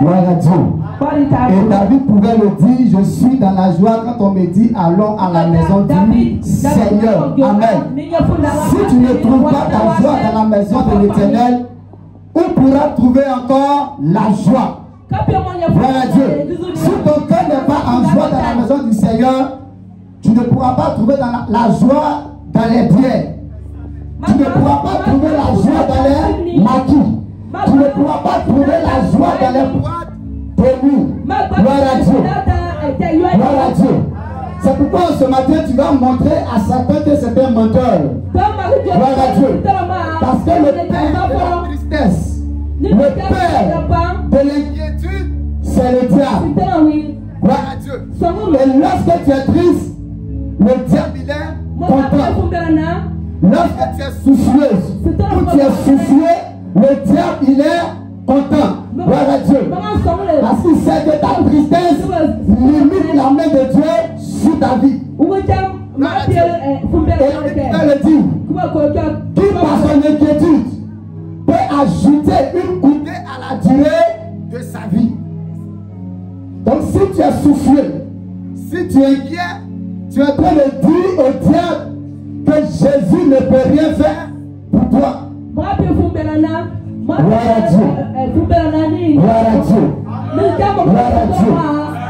Gloire à Dieu. Et David pouvait le dire, je suis dans la joie quand on me dit allons à la maison du Seigneur. Amen. Si tu ne trouves pas ta joie dans la maison de l'Éternel, où pourras trouver encore la joie? Gloire à Dieu. Si ton cœur n'est pas en joie dans la maison du Seigneur, tu ne pourras pas trouver la joie dans les biens. Tu ne pourras pas trouver la joie dans les maquis. Tu ne pourras pas trouver la joie dans les boîtes de nuit. Gloire à Dieu. Gloire à Dieu. C'est pourquoi ce matin tu vas montrer à Satan que c'est un menteur. Gloire à Dieu. Parce que le père de la tristesse, le père de l'inquiétude, c'est le diable. Gloire à Dieu. Et lorsque tu es triste, le diable il est content. Lorsque tu es soucieuse, ou tu es soucieux, le diable il est content. Gloire à Dieu. Parce qu'il sait que ta tristesse limite la main de Dieu sur ta vie. Et le dit, qui par son inquiétude peut ajouter une coudée à la durée de sa vie. Donc si tu es soucieux, si tu es inquiet, tu es en train de dire au diable que Jésus ne peut rien faire pour toi. Gloire à Dieu. Gloire à Dieu. Gloire à Dieu.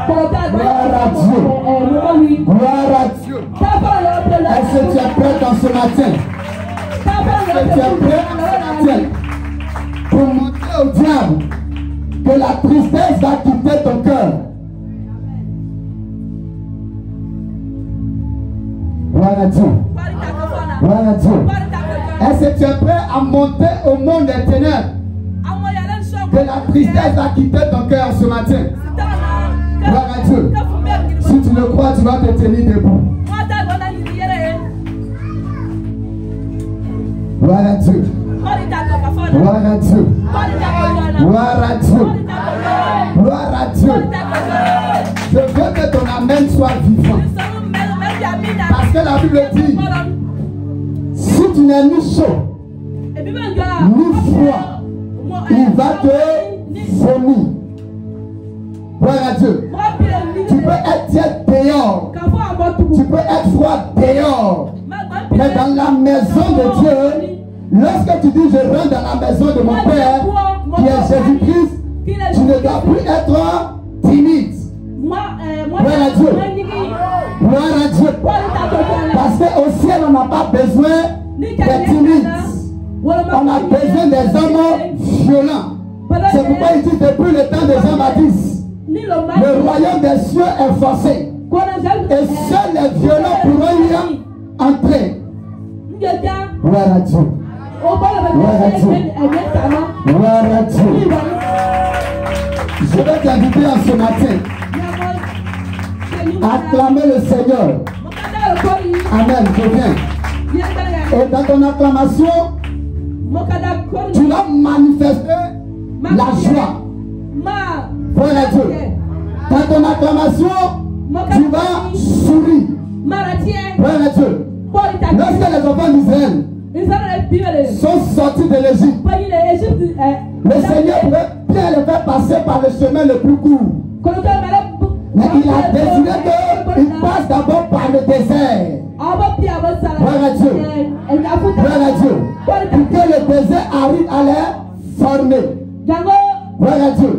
Gloire à Dieu. Gloire à Dieu. Est-ce que tu es prêt en ce matin? Est-ce que tu es prêt en ce matin pour montrer au diable que la tristesse va quitter ton cœur? Gloire à Dieu. Gloire à Dieu. Est-ce que tu es prêt à monter au monde des ténèbres? Que la tristesse va quitter ton cœur ce matin. Gloire à Dieu. Si tu le crois, tu vas te tenir debout. Gloire à Dieu. Gloire à Dieu. Gloire à Dieu. Gloire à Dieu. Je veux que ton amen soit vivant. Parce que la Bible dit, si tu n'es ni chaud, ni froid, il va te vomir. Gloire à Dieu. Tu peux être tiède dehors. Tu peux être froid dehors. Mais dans la maison de Dieu, lorsque tu dis je rentre dans la maison de mon Père, qui est Jésus-Christ, tu ne dois plus être timide. Gloire à Dieu. Gloire à Dieu. Parce qu'au ciel, on n'a pas besoin des timides. On a besoin des hommes violents. C'est pourquoi il dit depuis le temps de Jean-Baptiste, le royaume des cieux est forcé. Et seuls les violents pourront y entrer. Gloire à Dieu. Gloire à Dieu. Gloire à Dieu. Je vais t'inviter en ce matin à acclamer le Seigneur. Amen. Je viens. Et dans ton acclamation, tu vas manifester la joie. Gloire à Dieu. Dans ton acclamation, tu vas sourire. Gloire à Dieu. Lorsque les enfants d'Israël sont sortis de l'Égypte, le Seigneur pouvait bien les faire passer par le chemin le plus court. Mais il a décidé qu'ils passent d'abord par le désert. Gloire à Dieu. Gloire à Dieu. Pour que le désert arrive à les former. Gloire à Dieu.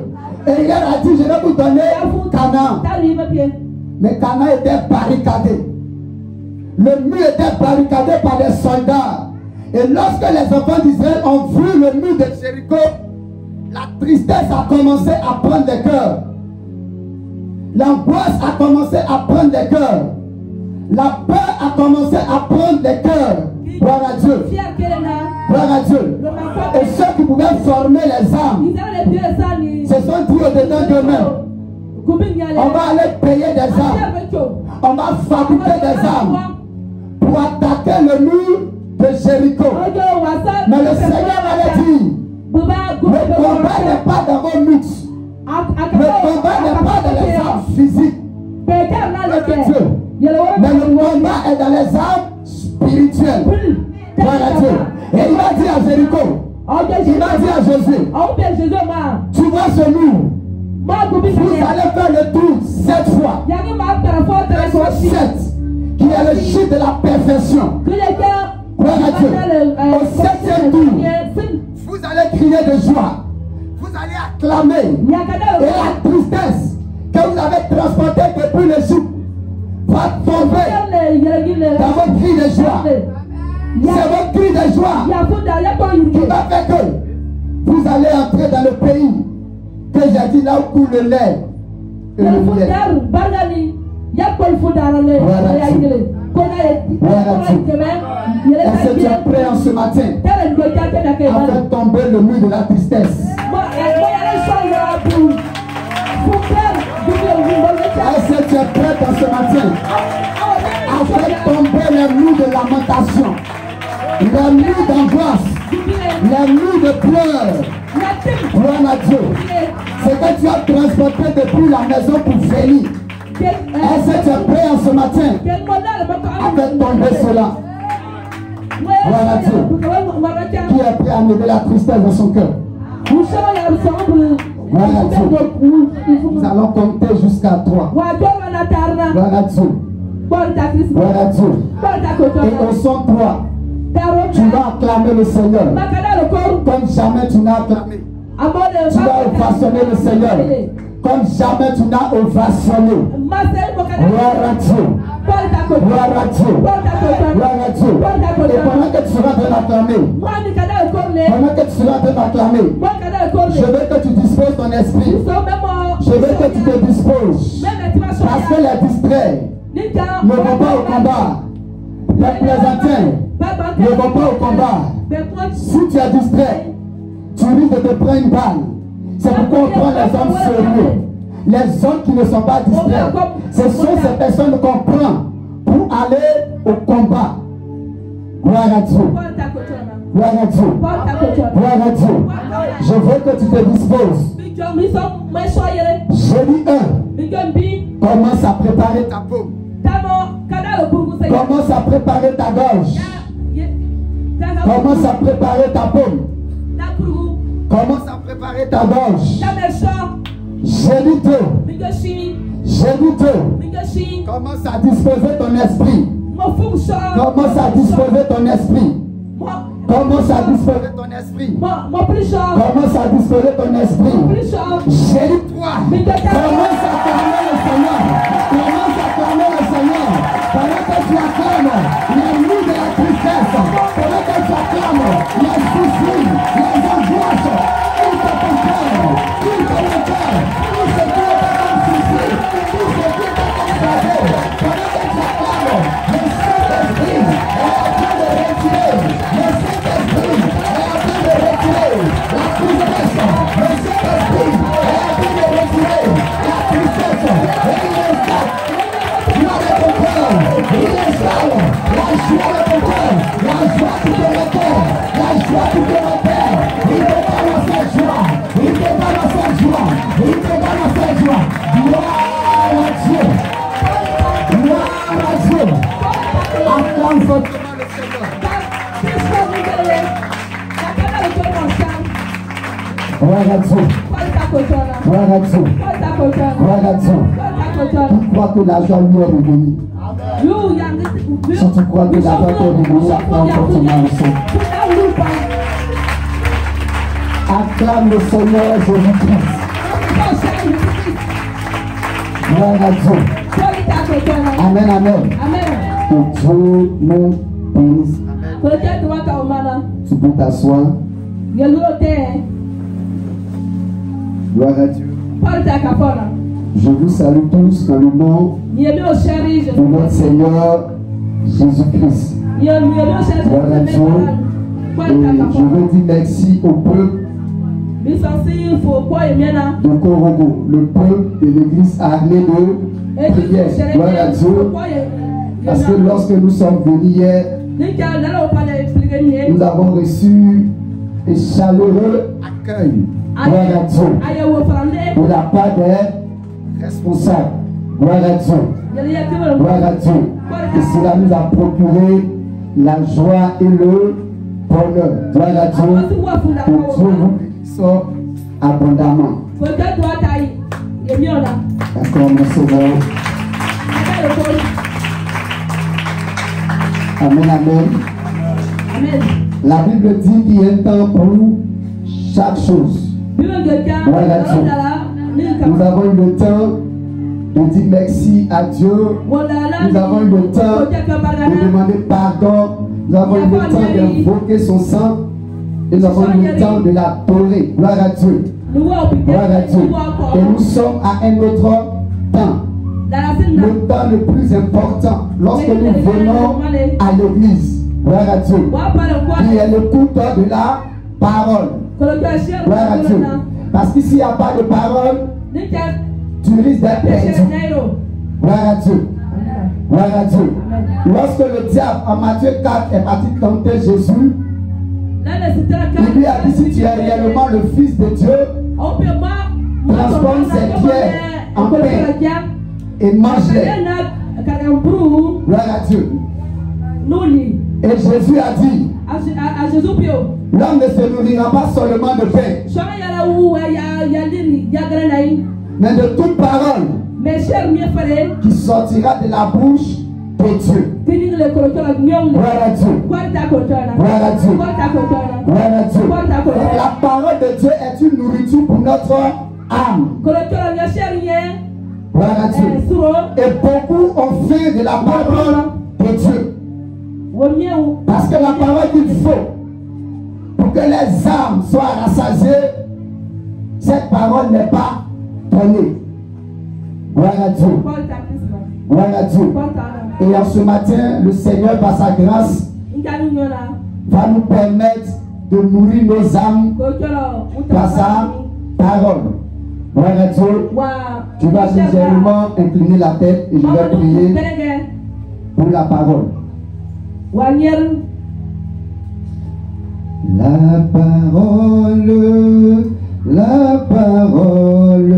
Et il a dit, je vais vous donner Canaan. Mais Canaan était barricadé. Le mur était barricadé par des soldats. Et lorsque les enfants d'Israël ont vu le mur de Jéricho, la tristesse a commencé à prendre des cœurs. L'angoisse a commencé à prendre des cœurs. La peur a commencé à prendre des cœurs. Gloire à Dieu. Gloire à Dieu. Et ceux qui pouvaient former les âmes se sont dit au-dedans d'eux-mêmes, on va aller payer des âmes. On va fabriquer des âmes pour attaquer le mur de Jéricho. Mais le Seigneur avait dit, le combat n'est pas dans vos muscles. Le combat n'est pas dans les armes physiques. Mais le combat est dans les armes spirituelles. Gloire à Dieu. Et il a dit à Jéricho, Il a dit à Jésus, tu vois ce mur, vous allez faire le tour 7 fois. 7, qui est le chiffre de la perfection. Gloire à Dieu. Au 7e tour, vous allez crier de joie. Vous allez acclamer. Et la tristesse que vous avez transportée depuis l'Égypte va tomber dans votre cri de joie. C'est votre cri de joie qui va faire que vous allez entrer dans le pays que j'ai dit là où coule le lait et le miel. Est-ce que tu es prêt en ce matin à faire tomber le mur de la tristesse? Est-ce que tu es prêt en ce matin à faire tomber les murs de lamentation, les murs d'angoisse, les murs de pleurs? Gloire à Dieu. Ce que tu as transporté depuis la maison pour venir. Est-ce que tu es prêt en ce matin à faire tomber cela? Gloire à Dieu. Qui est prêt à enlever la tristesse dans son cœur? Gloire à Dieu. Nous allons compter jusqu'à 3. Gloire à Dieu. Gloire à Dieu. Et au son 3, tu vas acclamer le Seigneur comme jamais tu n'as acclamé. Tu vas ovationner le Seigneur comme jamais tu n'as ovationné. Gloire à Dieu. Gloire à Dieu. Gloire à Dieu. Et pendant que tu seras en train d'acclamer, je veux que tu disposes ton esprit. Je veux que tu te disposes. Parce que les distraits ne vont pas au combat. Les plaisantins ne vont pas au combat. Si tu es distrait, tu risques de te prendre une balle. C'est pourquoi on prend les hommes sérieux. Les hommes qui ne sont pas distraits, ce sont ces personnes qu'on prend pour aller au combat. Gloire à Dieu. Gloire à Dieu. Gloire à Dieu. Je veux que tu te disposes. Jeudi 1. Commence à préparer ta paume. Commence à préparer ta gorge. Commence à préparer ta paume. Commence à préparer ta gorge. Jeudi 2. Jeudi 2. Commence à disposer ton esprit. Commence à disposer ton esprit. Commence à disposer ton esprit. Commence à disposer ton esprit. Jeudi 3. Commence à acclamer le Seigneur. Commence à acclamer le Seigneur. Pendant que tu acclames les nuits de la tristesse, pendant que tu acclames les soucis, les angoisses, tout ce que tu as, tout ce que tu as, tout ce qui est comme souci, tout ce qui est comme fardeau, pendant que tu acclames, le Saint-Esprit est en train de retirer, le Saint-Esprit est en train de retirer la tristesse, le Saint-Esprit est en train de retirer la tristesse, et il installe ton cœur, il installe la joie de ton cœur, la joie qui te repère, la joie qui te repère, il te donne la seule joie, il te donne la seule joie, il te donne la seule joie. Gloire à Dieu, gloire à Dieu. Acclame fortement le Seigneur. Gloire à Dieu. Gloire à Dieu. Gloire à Dieu. Tu crois que l'argent lui est revenu? Si tu crois que l'argent est revenu, acclame fortement le Seigneur. Acclame le Seigneur Jésus-Christ. Gloire à Dieu. Amen, amen. Que Dieu nous bénisse. Tu peux t'asseoir. Gloire à Dieu. Je vous salue tous dans le nom de notre Seigneur Jésus-Christ. Gloire à Dieu. Et je veux dire merci au peuple de Korogo, le peuple de l'église armée de prière. Gloire à Dieu. Parce que lorsque nous sommes venus hier, nous avons reçu un chaleureux accueil. Gloire à Dieu. De la part des responsables. Gloire à Dieu. Gloire à Dieu. Et cela nous a procuré la joie et le bonheur. Gloire à Dieu. Que Dieu vous bénisse abondamment. D'accord, mon sauveur. Amen, amen. Amen. La Bible dit qu'il y a un temps pour chaque chose. Nous avons eu le temps de dire merci à Dieu. Nous avons eu le temps de demander pardon. Nous avons eu le temps d'invoquer son sang. Et nous avons eu le temps de l'adorer. Gloire à Dieu. Gloire à Dieu. Et nous sommes à un autre temps. Le temps le plus important lorsque nous venons à l'église. Gloire à Dieu. Qui est l'écoute de la parole. Gloire à Dieu. Parce que s'il n'y a pas de parole, tu risques d'être perdu. Gloire à Dieu. Gloire à Dieu. Lorsque le diable en Matthieu 4 est parti tenter Jésus, il lui a dit: si tu es réellement le Fils de Dieu, transforme ces pierres en pain et mange-les. Gloire à Dieu. Et Jésus a dit: l'homme ne se nourrira pas seulement de pain, mais de toute parole qui sortira de la bouche de Dieu. Gloire à Dieu. Gloire à Dieu. Gloire à Dieu. La parole de Dieu est une nourriture pour notre âme. Gloire à Dieu. Et beaucoup ont faim de la parole de Dieu. Parce que la parole qu'il faut pour que les âmes soient rassasiées, cette parole n'est pas donnée. Gloire à Dieu. Gloire à Dieu. Et en ce matin, le Seigneur, par sa grâce, va nous permettre de nourrir nos âmes par sa parole. Gloire à Dieu. Tu vas légèrement incliner la tête et je vais prier pour la parole. La parole,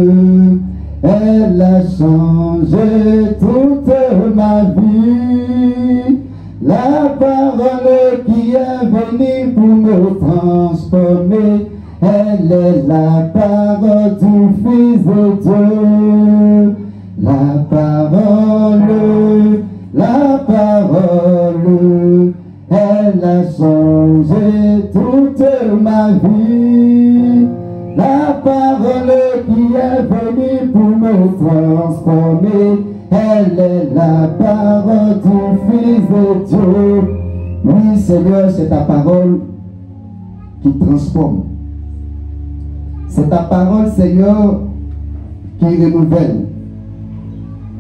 elle a changé toute ma vie. La parole qui est venue pour me transformer, elle est la parole du Fils de Dieu. La parole, elle a changé toute ma vie. La parole qui est venue pour me transformer, elle est la parole du Fils de Dieu. Oui, Seigneur, c'est ta parole qui transforme. C'est ta parole, Seigneur, qui renouvelle.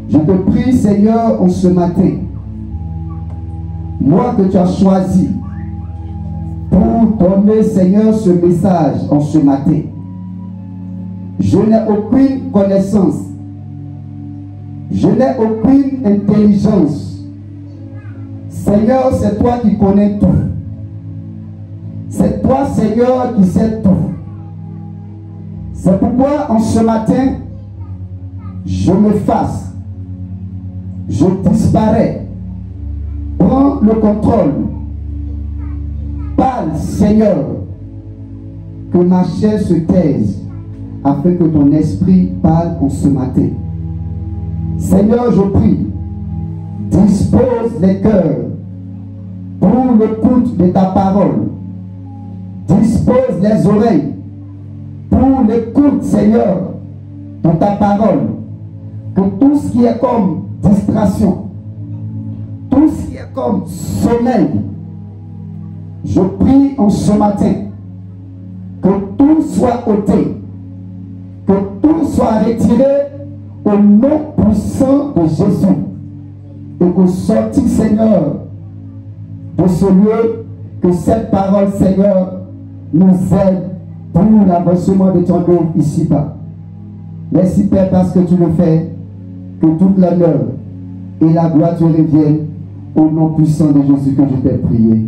Je te prie, Seigneur, en ce matin, moi que tu as choisi pour donner, Seigneur, ce message en ce matin. Je n'ai aucune connaissance. Je n'ai aucune intelligence. Seigneur, c'est toi qui connais tout. C'est toi, Seigneur, qui sais tout. C'est pourquoi en ce matin, je m'efface. Je disparais. Prends le contrôle. Parle, Seigneur, que ma chair se taise, afin que ton esprit parle en ce matin. Seigneur, je prie, dispose les cœurs pour l'écoute de ta parole. Dispose les oreilles pour l'écoute, Seigneur, de ta parole. Que tout ce qui est comme distraction, tout ce qui est comme sommeil, je prie en ce matin que tout soit ôté, que tout soit retiré au nom puissant de Jésus, et qu'au sortir, Seigneur, de ce lieu, que cette parole, Seigneur, nous aide pour l'avancement de ton œuvre ici-bas. Merci, Père, parce que tu le fais. Que toute l'honneur et la gloire te reviennent au nom puissant de Jésus que je t'ai prié.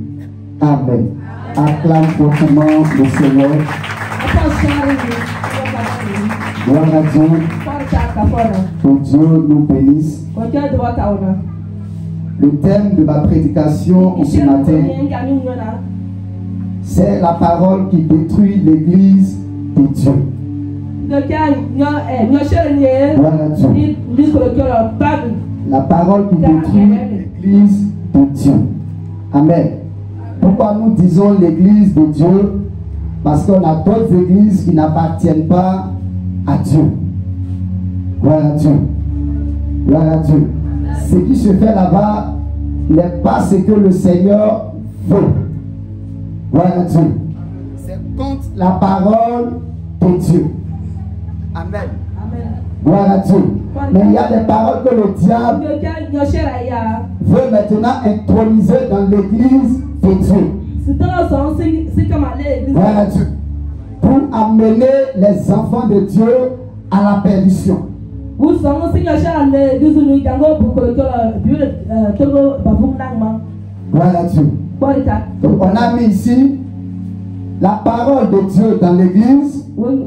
Amen. Acclame fortement le Seigneur. Gloire à Dieu. Que Dieu nous bénisse. Le thème de ma prédication en ce matin C'est la parole qui détruit l'église de Dieu. Voilà Dieu. La parole qui détruit l'église de Dieu. Amen. Pourquoi nous disons l'église de Dieu? Parce qu'on a d'autres églises qui n'appartiennent pas à Dieu. Voilà Dieu. Voilà Dieu. Ce qui se fait là-bas n'est pas ce que le Seigneur veut. Voilà Dieu. C'est contre la parole de Dieu. Amen. Voilà Dieu. Mais il y a des paroles que le diable veut maintenant introniser dans l'église de Dieu. Voilà Dieu. Pour amener les enfants de Dieu à la perdition. Voilà Dieu. Donc on a mis ici la parole de Dieu dans l'église. Vient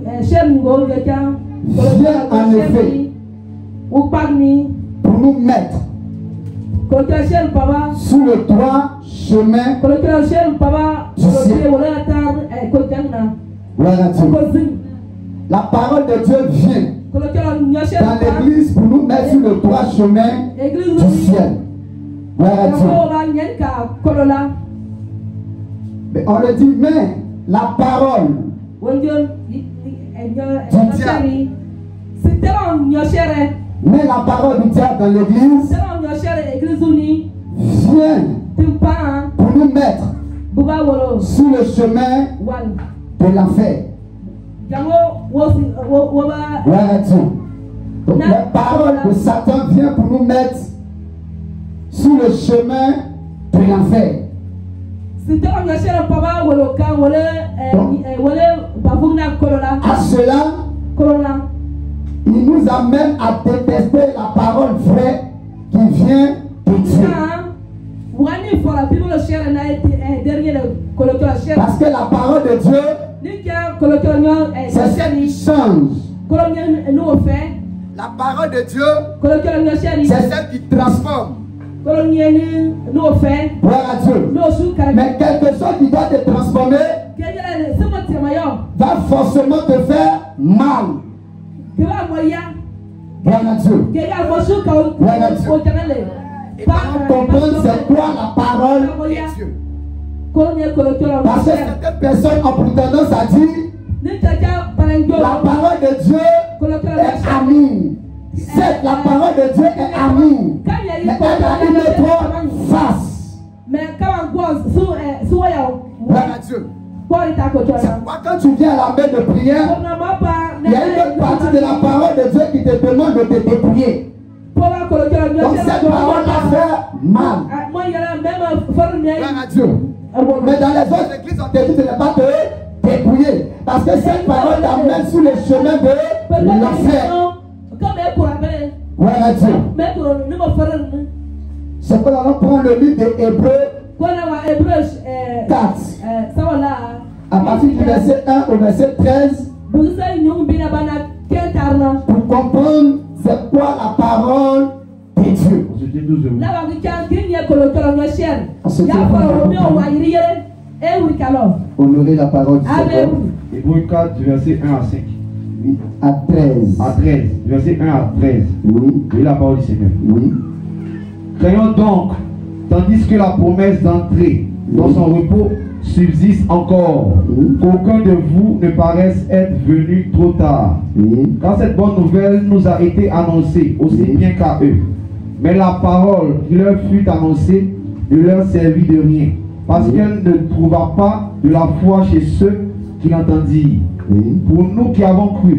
en effet pour nous mettre sur le droit chemin du ciel. Voilà Dieu. La parole de Dieu vient dans l'église pour nous mettre sur le droit chemin du ciel. Voilà Dieu. Mais on le dit, mais la parole du diable. Mais la parole du diable dans l'église vient pour nous mettre sur le chemin de l'enfer. Voilà Dieu. Donc la parole de Satan vient pour nous mettre sur le chemin de l'enfer. À cela, il nous amène à détester la parole vraie qui vient de Dieu. Parce que la parole de Dieu, c'est celle qui change. La parole de Dieu, c'est celle qui transforme. Voilà Dieu. Mais quelque chose qui doit te transformer va forcément te faire mal. Voilà Dieu. Voilà Dieu. Et par comprendre c'est quoi la parole de Dieu. Parce que certaines personnes ont pris tendance à dire la parole de Dieu est amie. Certes, la parole de Dieu est amie, mais elle a une autre face. Voilà Dieu. C'est pourquoi quand tu viens à la main de prière, il y a une autre partie de la parole de Dieu qui te demande de te dépouiller. Donc cette parole va faire mal. Voilà Dieu. Mais dans les autres églises, on te dit de ne pas te dépouiller. Parce que cette parole t'amène sur le chemin de l'enfer. Voilà Dieu. C'est pour nous prendre le livre de Hébreux 4. À partir du verset 1 au verset 13. Pour comprendre c'est quoi la parole de Dieu. Honorer la parole du Seigneur. Hébreux 4 du verset 1 à 5. À 13. À 13. Verset 1 à 13. Oui. Oui, la parole du Seigneur. Oui. Craignons donc, tandis que la promesse d'entrer dans son repos subsiste encore, qu'aucun de vous ne paraisse être venu trop tard. Car cette bonne nouvelle nous a été annoncée aussi bien qu'à eux. Mais la parole qui leur fut annoncée ne leur servit de rien, parce qu'elle ne trouva pas de la foi chez ceux qui l'entendirent. Pour nous qui avons cru,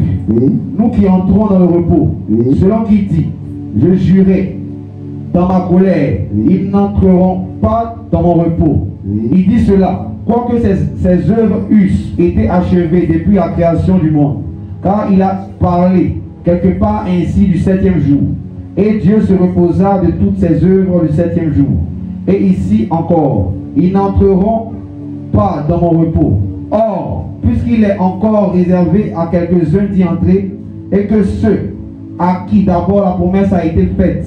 nous qui entrons dans le repos, selon qui dit, je jurai dans ma colère, ils n'entreront pas dans mon repos. Il dit cela, quoique ses œuvres eussent été achevées depuis la création du monde, car il a parlé quelque part ainsi du 7e jour. Et Dieu se reposa de toutes ses œuvres le 7e jour. Et ici encore, ils n'entreront pas dans mon repos. Or, puisqu'il est encore réservé à quelques-uns d'y entrer, et que ceux à qui d'abord la promesse a été faite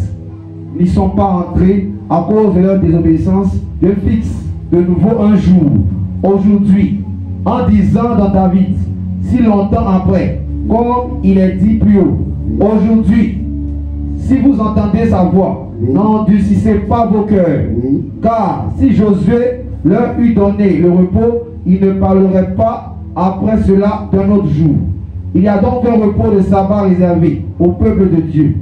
n'y sont pas entrés à cause de leur désobéissance, Dieu fixe de nouveau un jour aujourd'hui, en disant dans David, si longtemps après, comme il est dit plus haut, aujourd'hui, si vous entendez sa voix, n'endurcissez pas vos cœurs, car si Josué leur eût donné le repos, il ne parlerait pas après cela d'un autre jour. Il y a donc un repos de sabbat réservé au peuple de Dieu,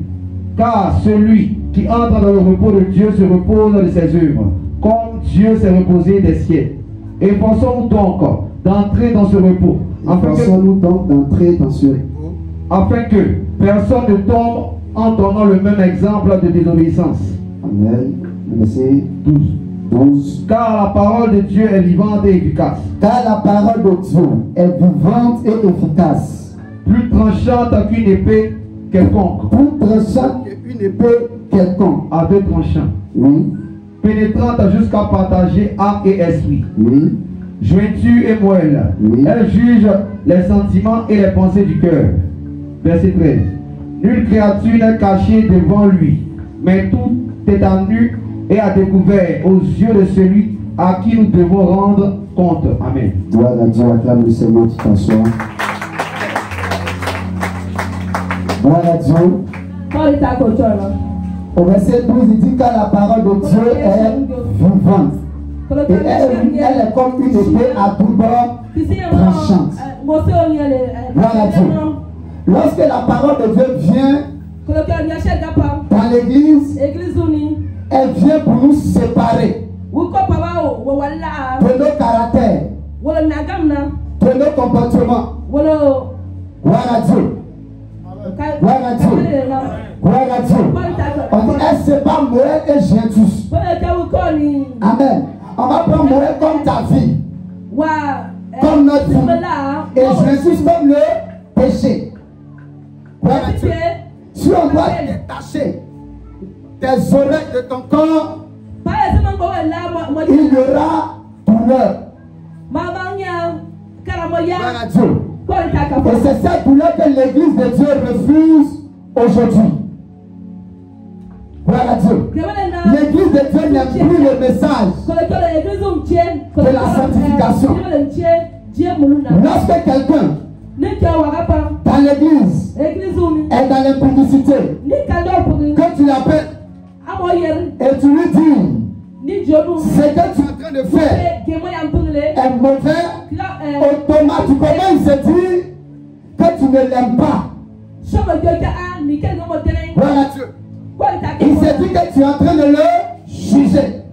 car celui qui entre dans le repos de Dieu se repose de ses œuvres, comme Dieu s'est reposé des cieux. Efforçons-nous donc d'entrer dans ce repos, afin que personne ne tombe en donnant le même exemple de désobéissance. Amen. Verset 12. Car la parole de Dieu est vivante et efficace. Car la parole de Dieu est vivante et efficace. Plus tranchante qu'une épée quelconque. Plus tranchante qu'une épée quelconque. À deux tranchants. Oui. Pénétrante jusqu'à partager âme et esprit. Oui. Jointure et moelle. Oui. Elle juge les sentiments et les pensées du cœur. Verset 13. Nulle créature n'est cachée devant lui, mais tout est à nu et à découvert aux yeux de celui à qui nous devons rendre compte. Amen. Gloire à Dieu, acclame le Seigneur, tu t'assois. Gloire à Dieu. Au verset 12, il dit que la parole de Dieu est vivante. Et elle est comme une épée à tout bord tranchante. Gloire à Dieu. Lorsque la parole de Dieu vient dans l'église, elle vient pour nous séparer de nos caractères, de nos comportements. Gloire à Dieu. Gloire à Dieu. Gloire à Dieu. On dit, elle sépare Moël et Gentus. Amen. On va prendre Moël comme ta vie, comme notre vie, et Gentus comme le péché. Gloire à Dieu. Si on doit détacher tes oreilles de ton corps, il y aura douleur. Gloire à Dieu. Et c'est cette douleur que l'église de Dieu refuse aujourd'hui. Gloire à Dieu. L'église de Dieu n'aime plus le message de la sanctification. Lorsque quelqu'un dans l'église est dans l'impudicité, que tu l'appelles et tu lui dis ce que tu es en train de faire est mauvais, automatiquement il se dit que tu ne l'aimes pas. Gloire à Dieu. Il se dit que tu es en train de le juger.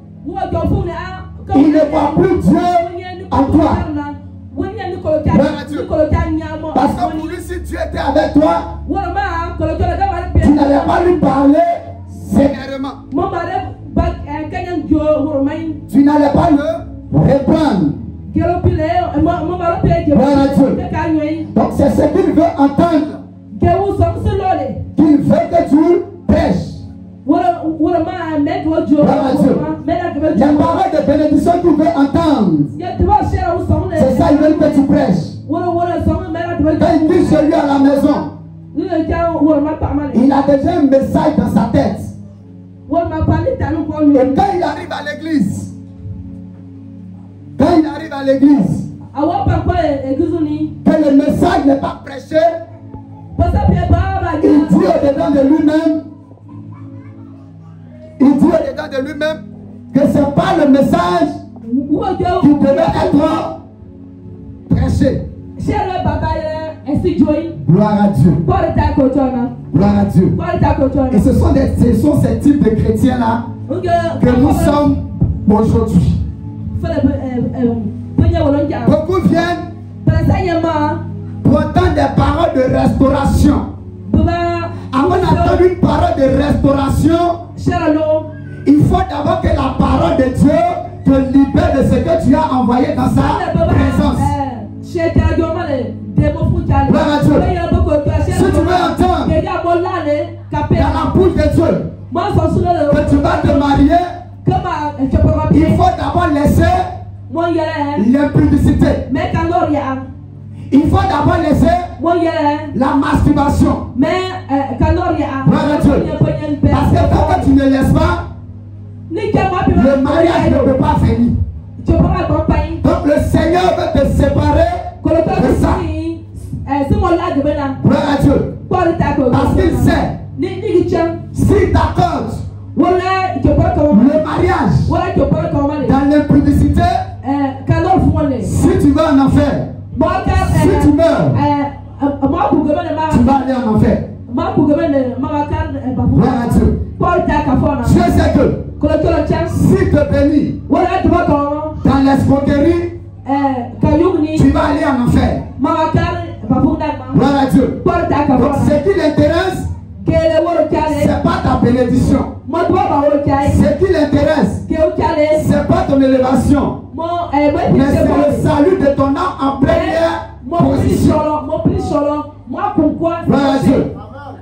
Il ne voit plus Dieu en toi. Gloire à Dieu. Parce que pour lui, si Dieu était avec toi, tu n'allais pas lui parler sévèrement. Tu n'allais pas le reprendre. Gloire à Dieu. Donc c'est ce qu'il veut entendre. Qu'il veut que tu prêches. Gloire à Dieu. Les paroles de bénédiction qu'il veut entendre. C'est ça, il veut que tu prêches. Quand il dit chez lui à la maison, il a déjà un message dans sa tête. Et quand il arrive à l'église, que le message n'est pas prêché, il dit au-dedans de lui-même, que ce n'est pas le message qui devait être prêché. Gloire à Dieu. Gloire à Dieu. Et ce sont ces types de chrétiens-là que nous sommes aujourd'hui. Beaucoup viennent pour entendre des paroles de restauration. Avant d'entendre une parole de restauration, il faut d'abord que la parole de Dieu te libère de ce que tu as envoyé dans sa présence. Gloire à Dieu. Si tu veux entendre dans la bouche de Dieu que tu vas te marier, il faut d'abord laisser l'impudicité. Il faut d'abord laisser la masturbation. Gloire à Dieu. Parce que tant que tu ne laisses pas, le mariage ne peut pas venir. Donc le Seigneur veut te séparer de ça. Gloire à Dieu. Parce qu'il sait, si t'accordes le mariage dans l'impudicité, si tu vas en enfer, si tu meurs, tu vas aller en enfer. Gloire à Dieu. Dieu sait que si te bénis dans l'escroquerie, tu vas aller en enfer. Gloire à Dieu. Donc ce qui l'intéresse, c'est pas ta bénédiction. Ce qui l'intéresse, c'est pas ton élévation, mais c'est le salut de ton âme en première position. Gloire à Dieu.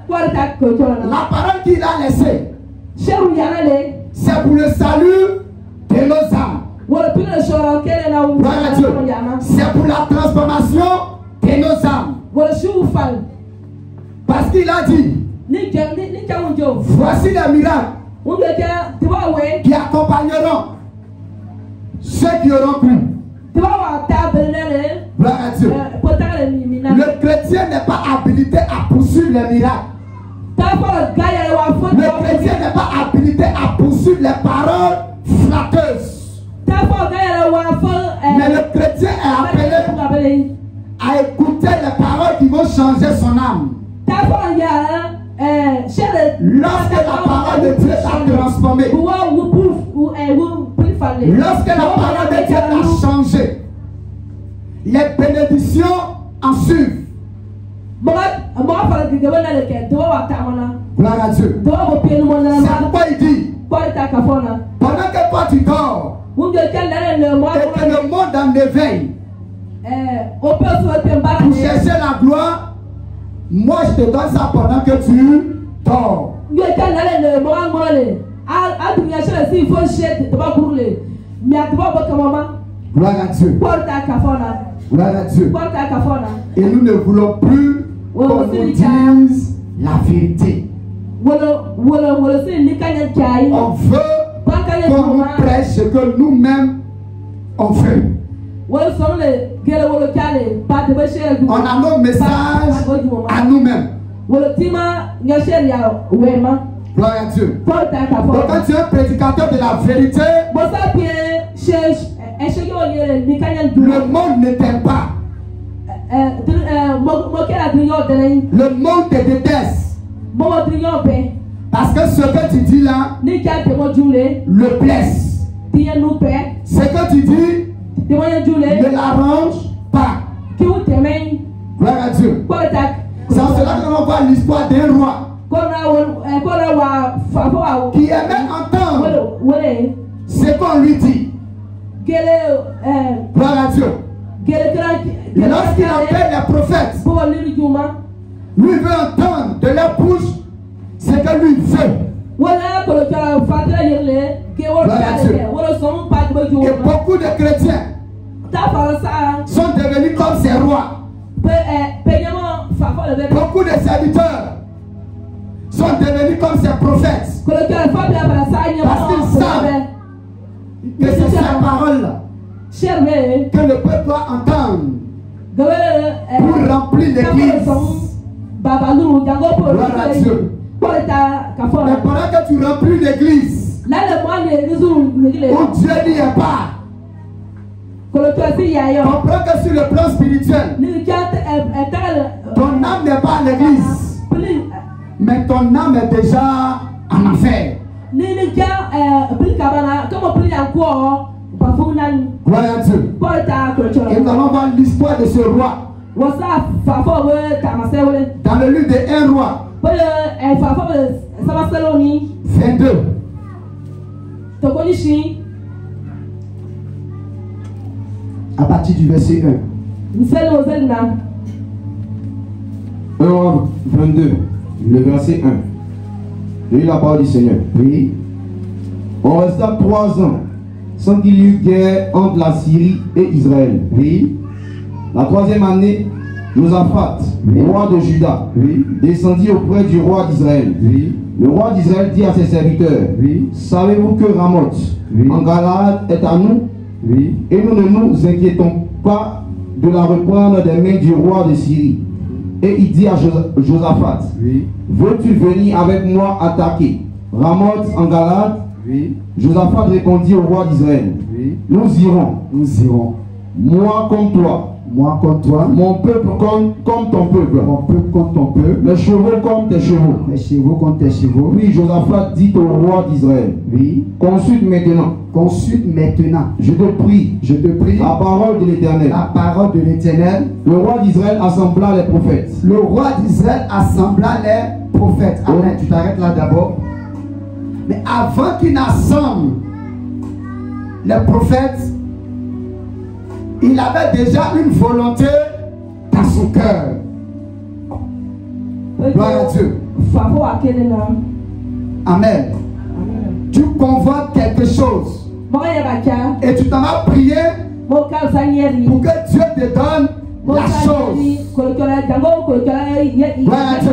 La parole qu'il a laissée, c'est pour le salut de nos âmes. Gloire à Dieu. C'est pour la transformation de nos âmes. Parce qu'il a dit, voici les miracles qui accompagneront ceux qui auront cru. Gloire à Dieu. Le chrétien n'est pas habilité à poursuivre les miracles. Le chrétien n'est pas habilité à poursuivre les paroles flatteuses. Mais le chrétien est appelé à écouter les paroles qui vont changer son âme. Lorsque la parole de Dieu t'a transformé, lorsque la parole de Dieu t'a changé, les bénédictions en suivent. Gloire à Dieu. C'est pourquoi il dit, pendant que toi tu dors, et que le monde en éveille, pour chercher la gloire, moi je te donne ça pendant que tu dors. Gloire à Dieu. Gloire à Dieu. Et nous ne voulons plus qu'on nous dise la vérité. On veut qu'on nous prêche ce que nous-mêmes on veut. On a nos messages à nous-mêmes. Gloire à Dieu. Donc quand tu es un prédicateur de la vérité, le monde ne t'aime pas. Le monde te déteste. Parce que ce que tu dis là le blesse. Ce que tu dis ne l'arrange pas. Gloire à Dieu. C'est en cela que l'on voit l'histoire d'un roi qui aimait entendre ce qu'on lui dit. Gloire à Dieu. Et lorsqu'il appelle les prophètes, lui veut entendre de leur bouche ce que lui veut. Et beaucoup de chrétiens sont devenus comme ces rois. Beaucoup de serviteurs sont devenus comme ces prophètes. Parce qu'ils savent que c'est cette parole-là que le peuple doit entendre pour remplir l'église. Gloire à Dieu. Mais pendant que tu remplis l'église, où Dieu n'y est pas, comprends que sur le plan spirituel, ton âme n'est pas à l'église, mais ton âme est déjà en enfer. Gloire à Dieu. Et nous allons voir l'histoire de ce roi. Dans le livre de 1 roi 22. À partir du verset 1. 1 roi 22, le verset 1. J'ai eu la parole du Seigneur. Oui. On resta 3 ans sans qu'il y eut guerre entre la Syrie et Israël. Oui. La 3e année, Josaphat, roi de Juda, descendit auprès du roi d'Israël. Le roi d'Israël dit à ses serviteurs, savez-vous que Ramoth en Galade est à nous Oui. Et nous ne nous inquiétons pas de la reprendre des mains du roi de Syrie. Et il dit à Josaphat, oui. Veux-tu venir avec moi attaquer Ramoth en Galade? Oui. Josaphat répondit au roi d'Israël, oui. Nous irons. Moi comme toi. Mon peuple comme ton peuple. Les chevaux comme tes chevaux. Oui, Josaphat dit au roi d'Israël, oui. Consulte maintenant. Je te prie. La parole de l'Éternel. Le roi d'Israël assembla les prophètes. Amen. Tu t'arrêtes là d'abord. Mais avant qu'il n'assemble les prophètes, il avait déjà une volonté dans son cœur. Gloire à Dieu. Amen. Tu convoques quelque chose et tu t'en vas prier pour que Dieu te donne la chose. Gloire à Dieu.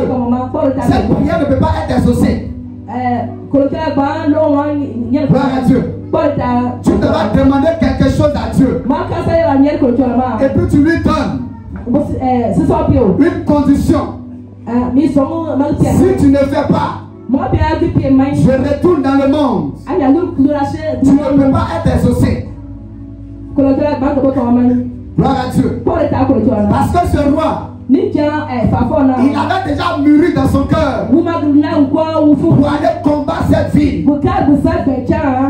Cette prière ne peut pas être exaucée. Gloire à Dieu. Tu te vas demander quelque chose à Dieu. Et puis tu lui donnes une condition. Si tu ne fais pas, je retourne dans le monde. Tu ne peux pas être exaucé. Gloire à Dieu. Parce que ce roi, il avait déjà mûri dans son cœur pour aller combattre cette ville.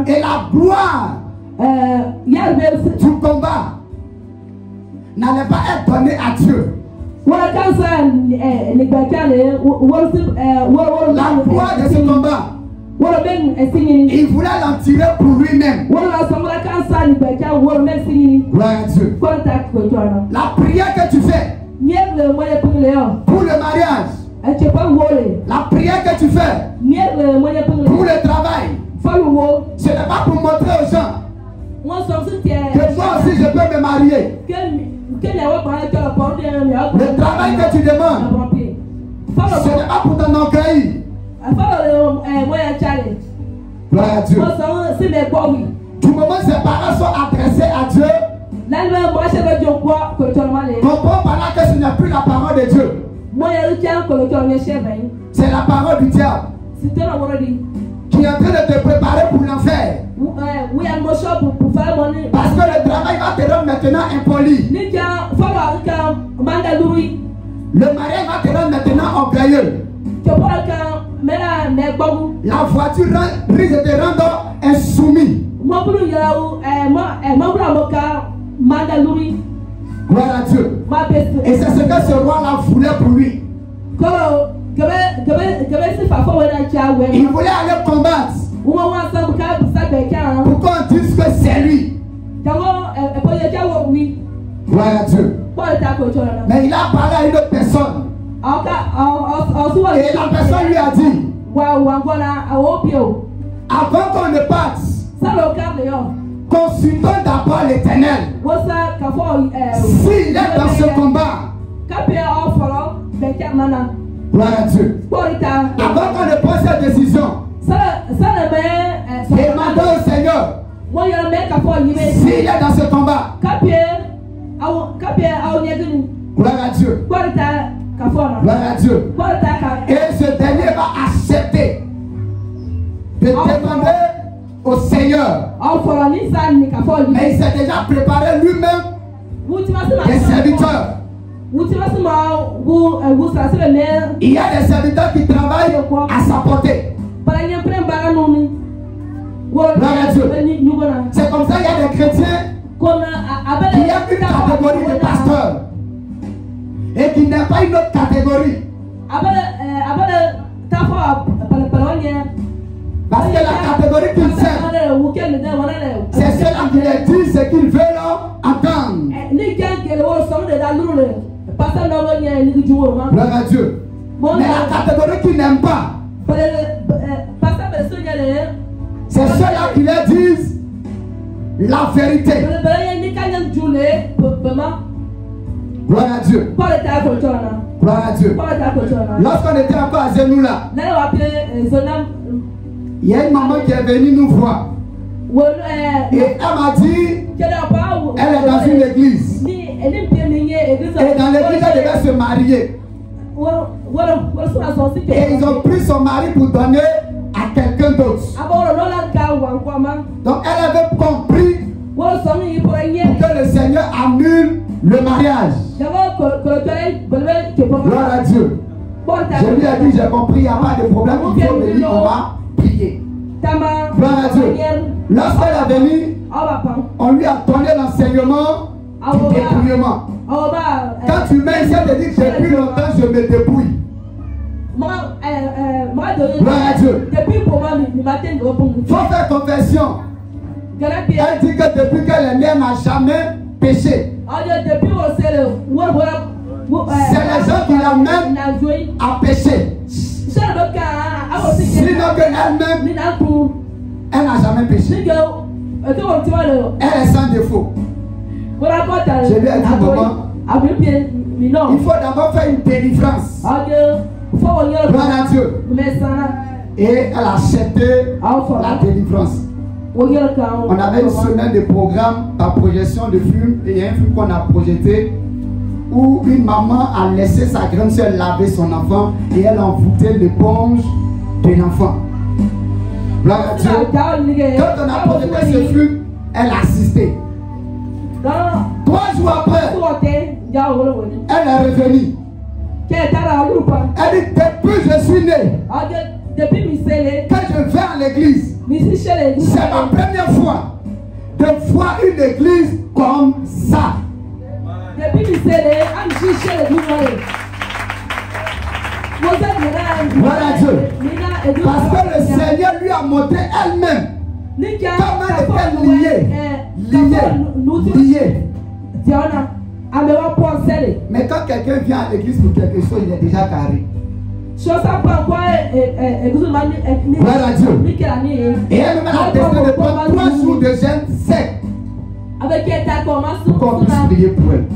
Et la gloire du combat n'allait pas être donnée à Dieu. La gloire de ce combat, il voulait l'en tirer pour lui-même. Gloire à Dieu. La prière que tu fais pour le mariage, la prière que tu fais pour le travail, ce n'est pas pour montrer aux gens que moi aussi je peux me marier. Le travail que tu demandes, ce n'est pas pour t'en encueillir. Gloire à Dieu. Du moment où ses parents sont adressés à Dieu, comprends par là que ce n'est plus la parole de Dieu. C'est la parole du diable qui est en train de te préparer pour l'enfer. Parce que le travail va te rendre maintenant impoli. Le mariage va te rendre maintenant orgueilleux. La voiture risque de te rendre insoumis. Gloire à Dieu. Et c'est ce que ce roi-là voulait pour lui. Il voulait aller combattre pour qu'on dise que c'est lui. Gloire à Dieu. Mais il a parlé à une autre personne. Et la personne lui a dit, avant qu'on ne parte, consultons d'abord l'Éternel. S'il est dans ce combat, gloire à Dieu. Avant qu'on ne prenne cette décision, demandons au Seigneur s'il est dans ce combat. Gloire à Dieu. Gloire à Dieu. Et ce dernier va accepter de demander au Seigneur. Mais il s'est déjà préparé lui-même des serviteurs. Il y a des serviteurs qui travaillent à sa portée. Gloire à Dieu. C'est comme ça qu'il y a des chrétiens qui ont une catégorie de pasteurs et qui n'ont pas une autre catégorie. Parce que la catégorie qu'ils servent, c'est ceux-là qui les disent ce qu'ils veulent entendre. Gloire à Dieu. Mais la catégorie qui n'aime pas, c'est ceux-là qui leur disent la vérité. Gloire à Dieu. Gloire à Dieu. Lorsqu'on était encore à Zenoula, il y a une maman qui est venue nous voir. Et elle m'a dit Elle est dans une église. Et dans l'église, elle devait se marier. Et ils ont pris son mari pour donner à quelqu'un d'autre. Donc elle avait compris que le Seigneur annule le mariage. Gloire à Dieu. Je lui ai dit, j'ai compris, il n'y a pas de problème, il faut venir, on va prier. Gloire à Dieu. Lorsqu'elle est venue, on lui a donné l'enseignement du dépouillement. Quand tu mets ici, elle te dit que depuis longtemps, je me dépouille. Gloire à Dieu. Il faut faire confession. Elle dit que depuis qu'elle est née, elle n'a jamais péché. C'est les gens qui l'amènent à pécher. Sinon que elle-même, elle n'a jamais péché. Elle est sans défaut. Je lui ai dit, maman, il faut d'abord faire une délivrance. Gloire à Dieu. Et elle a accepté la délivrance. On avait une semaine de programme par projection de film. Et il y a un film qu'on a projeté où une maman a laissé sa grande soeur laver son enfant et elle a envoûté l'éponge de l'enfant. Gloire à Dieu. Quand on a projeté ce film, elle a assisté. 3 jours après, elle est revenue. Elle dit, depuis je suis née, quand je vais à l'église, c'est ma première fois de voir une église comme ça. Voilà Dieu. Parce que le Seigneur lui a montré elle-même comment elle était liée. Mais quand quelqu'un vient à l'église pour quelque chose, il est déjà carré. Voilà Dieu. Et elle m'a testé de prendre 3 jours de jeûne sec pour qu'on puisse prier pour elle.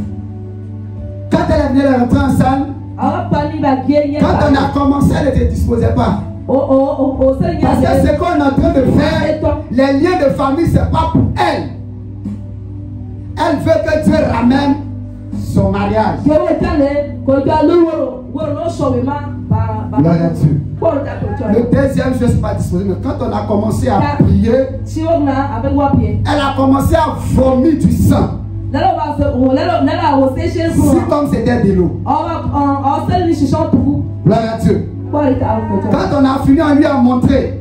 Quand elle est venue rentrer en salle, quand on a commencé, elle ne se disposait pas. Parce que ce qu'on est en train de faire, les liens de famille, ce n'est pas pour elle. Elle veut que Dieu ramène son mariage. Gloire à Dieu. Le deuxième, je ne suis pas disposé, mais quand on a commencé à prier, elle a commencé à vomir du sang. Si comme c'était de l'eau. Gloire à Dieu. Quand on a fini, on lui a montré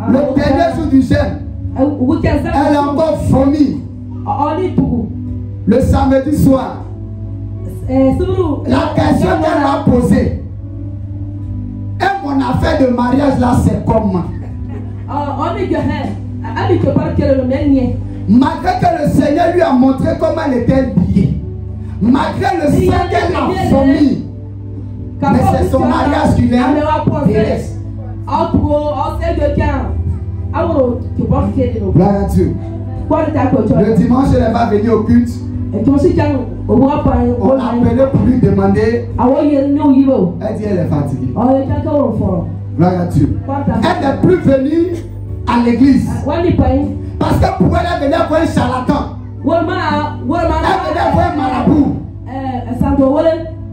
le dernier jour du jeûne. Elle a encore vomi. Le samedi soir. La question qu'elle m'a posée, et mon affaire de mariage là, c'est comment? Malgré que le Seigneur lui a montré comment elle était liée, malgré le sang qu'elle a vomi, mais c'est son mariage qui l'intéresse. Gloire à Dieu. Le dimanche, elle va venir au culte. On a appelé pour lui demander. Elle dit elle est fatiguée. Gloire à Dieu. Elle n'est plus venue à l'église. Parce que pour elle, elle venait voir un charlatan. Elle venait voir un marabout.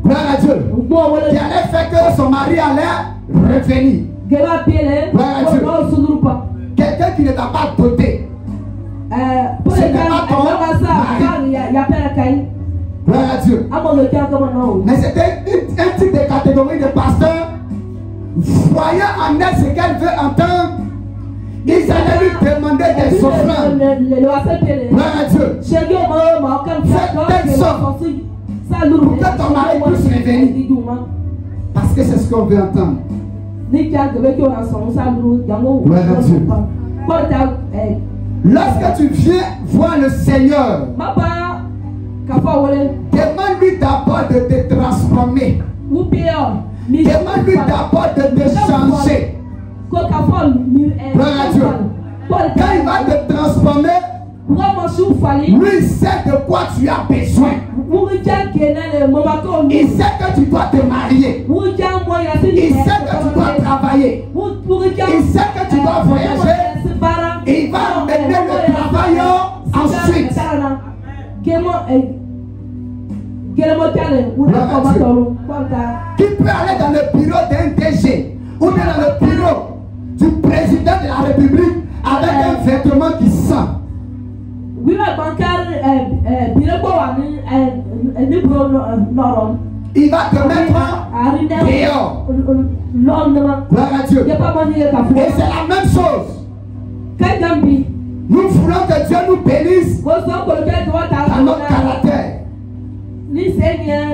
Gloire à Dieu. Qui allait faire que son mari allait revenir. Gloire à Dieu. Quelqu'un qui ne t'a pas doté. Ce n'est pas ton mari. Gloire à Dieu. Mais c'était un type de catégorie de pasteurs. Voyant en elle ce qu'elle veut entendre, ils allaient lui demander des offrandes. Gloire à Dieu. Faites telle sorte pour que ton mari puisse revenir. Parce que c'est ce qu'on veut entendre. Gloire à Dieu. Lorsque tu viens voir le Seigneur, demande-lui d'abord de te transformer. Demande-lui d'abord de te changer. Gloire à Dieu. Quand il va te transformer, lui sait de quoi tu as besoin. Il sait que tu dois te marier. Il sait que tu dois travailler. Il sait que tu dois voyager. Il va emmener le travail Qui peut aller dans le bureau d'un DG ou bien dans le bureau du président de la République avec un vêtement qui sent? Il va te mettre dehors. Gloire à Dieu. Et c'est la même chose. Nous voulons que Dieu nous bénisse dans notre caractère,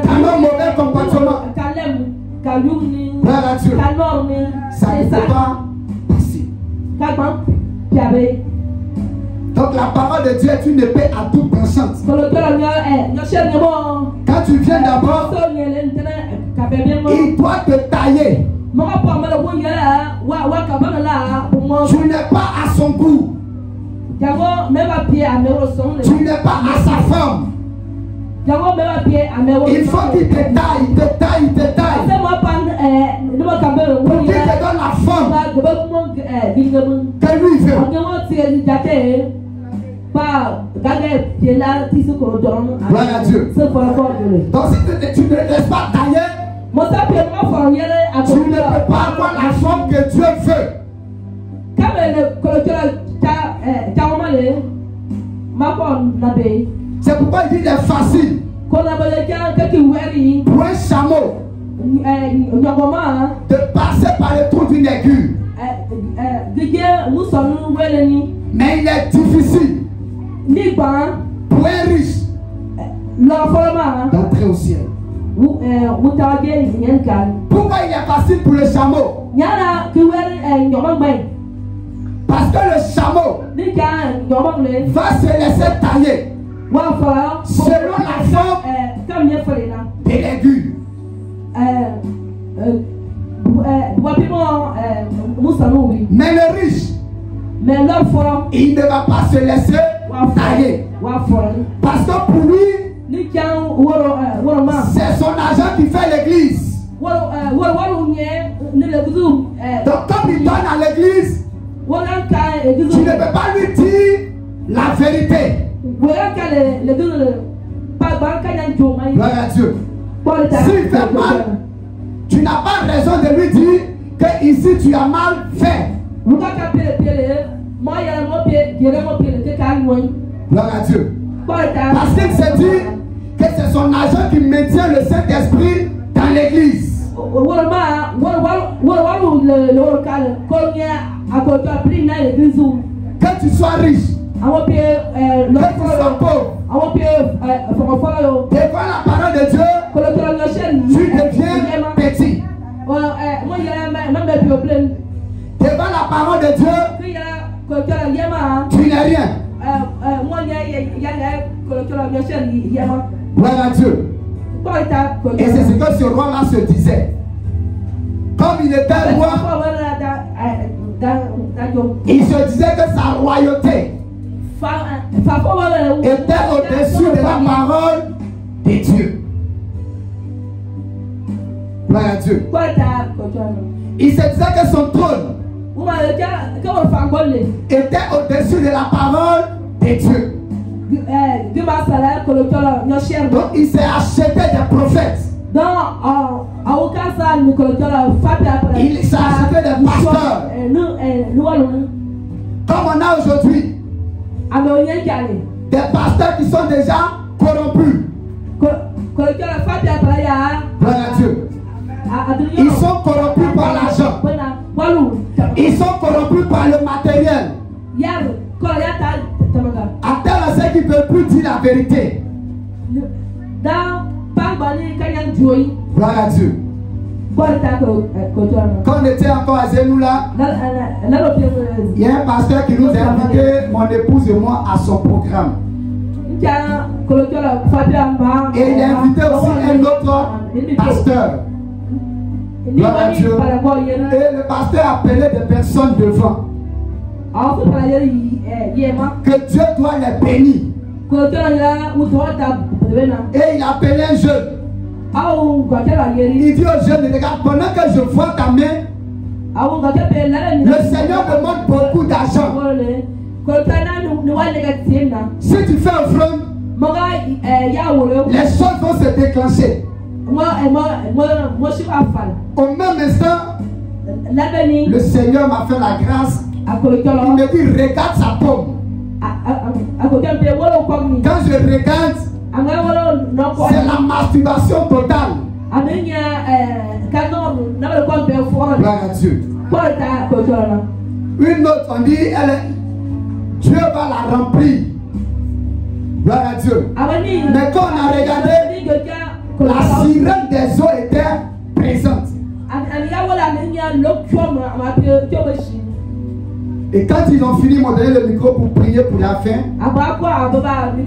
dans nos mauvais comportements. Gloire à Dieu. Ça ne peut pas passer. Donc la parole de Dieu est une épée à double tranchant. Quand tu viens d'abord, il doit te tailler. Tu n'es pas à son goût. Tu n'es pas à sa forme. Il faut qu'il te taille, il te taille, il te taille. Pour qu'il te donne la forme que lui veut. Gloire à Dieu. Donc si tu ne laisses pas tailler, tu ne peux pas avoir la forme que Dieu veut. C'est pourquoi il dit qu'il est facile pour un chameau de passer par le trou d'une aiguille. Mais il est difficile pour un riche d'entrer au ciel. Pourquoi il est facile pour le chameau? Parce que le chameau va se laisser tailler selon la forme de l'aiguille. Mais le riche, il ne va pas se laisser tailler. Parce que pour lui, c'est son argent qui fait l'église. Donc comme il donne à l'église, tu ne peux pas lui dire la vérité. Gloire à Dieu. S'il fait mal, tu n'as pas raison de lui dire que ici tu as mal fait. Gloire à Dieu. Parce qu'il se dit que c'est son argent qui maintient le Saint-Esprit dans l'église. Que tu sois riche, que tu sois pauvre, devant la parole de Dieu, tu deviens petit. Devant la parole de Dieu, tu n'es rien. Gloire à Dieu. Et c'est ce que ce roi-là se disait. Comme il était roi, il se disait que sa royauté était au-dessus de la parole de Dieu. Gloire à Dieu. Il se disait que son trône était au-dessus de la parole de Dieu. Donc il s'est acheté des prophètes. Il s'est acheté des pasteurs. Comme on a aujourd'hui des pasteurs qui sont déjà corrompus. Gloire à Dieu. Ils sont corrompus par l'argent. Ils sont corrompus par le matériel. À tel enseigne qu'ils ne veulent plus dire la vérité. Gloire à Dieu. Quand on était encore à Zenoula, il y a un pasteur qui nous a invité, mon épouse et moi, à son programme. Et il a invité aussi un autre pasteur. Gloire à Dieu. Et le pasteur appelait des personnes devant. Que Dieu doit les bénir. Et il appelait un jeune. Il dit aux jeunes, regarde, pendant que je vois ta main, le Seigneur me montre beaucoup d'argent. Si tu fais offrande, les choses vont se déclencher. Au même instant, le Seigneur m'a fait la grâce. Il me dit, regarde sa pomme. Quand je regarde, c'est la masturbation totale. Gloire à Dieu. Une autre, on dit, Dieu va la remplir. Gloire à Dieu. Mais quand on a regardé, la sirène des eaux était présente. Et quand ils ont fini, ils m'ont donné le micro pour prier pour la fin.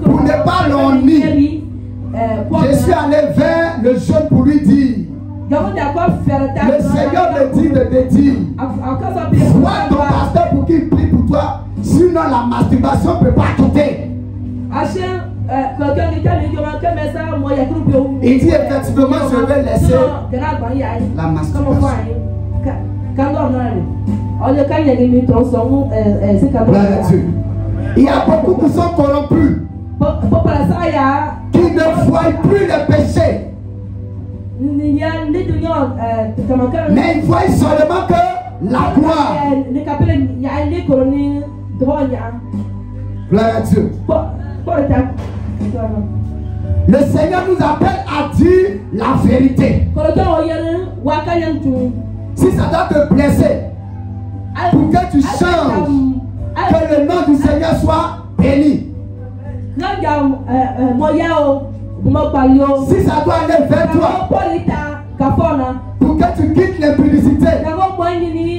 Pour ne pas l'ennuyer, je suis allé vers le jeune pour lui dire, le Seigneur me dit de te dire, vois ton pasteur pour qu'il prie pour toi, sinon la masturbation ne peut pas quitter. Il dit effectivement, je vais laisser la masturbation. Il y a beaucoup qui sont corrompus, qui ne voient plus le péché, mais ils voient seulement que la gloire. Gloire à Dieu. Le Seigneur nous appelle à dire la vérité. Si ça doit te blesser, pour que tu changes, que le nom du Seigneur soit béni. Si ça doit aller vers toi, pour que tu quittes l'impudicité,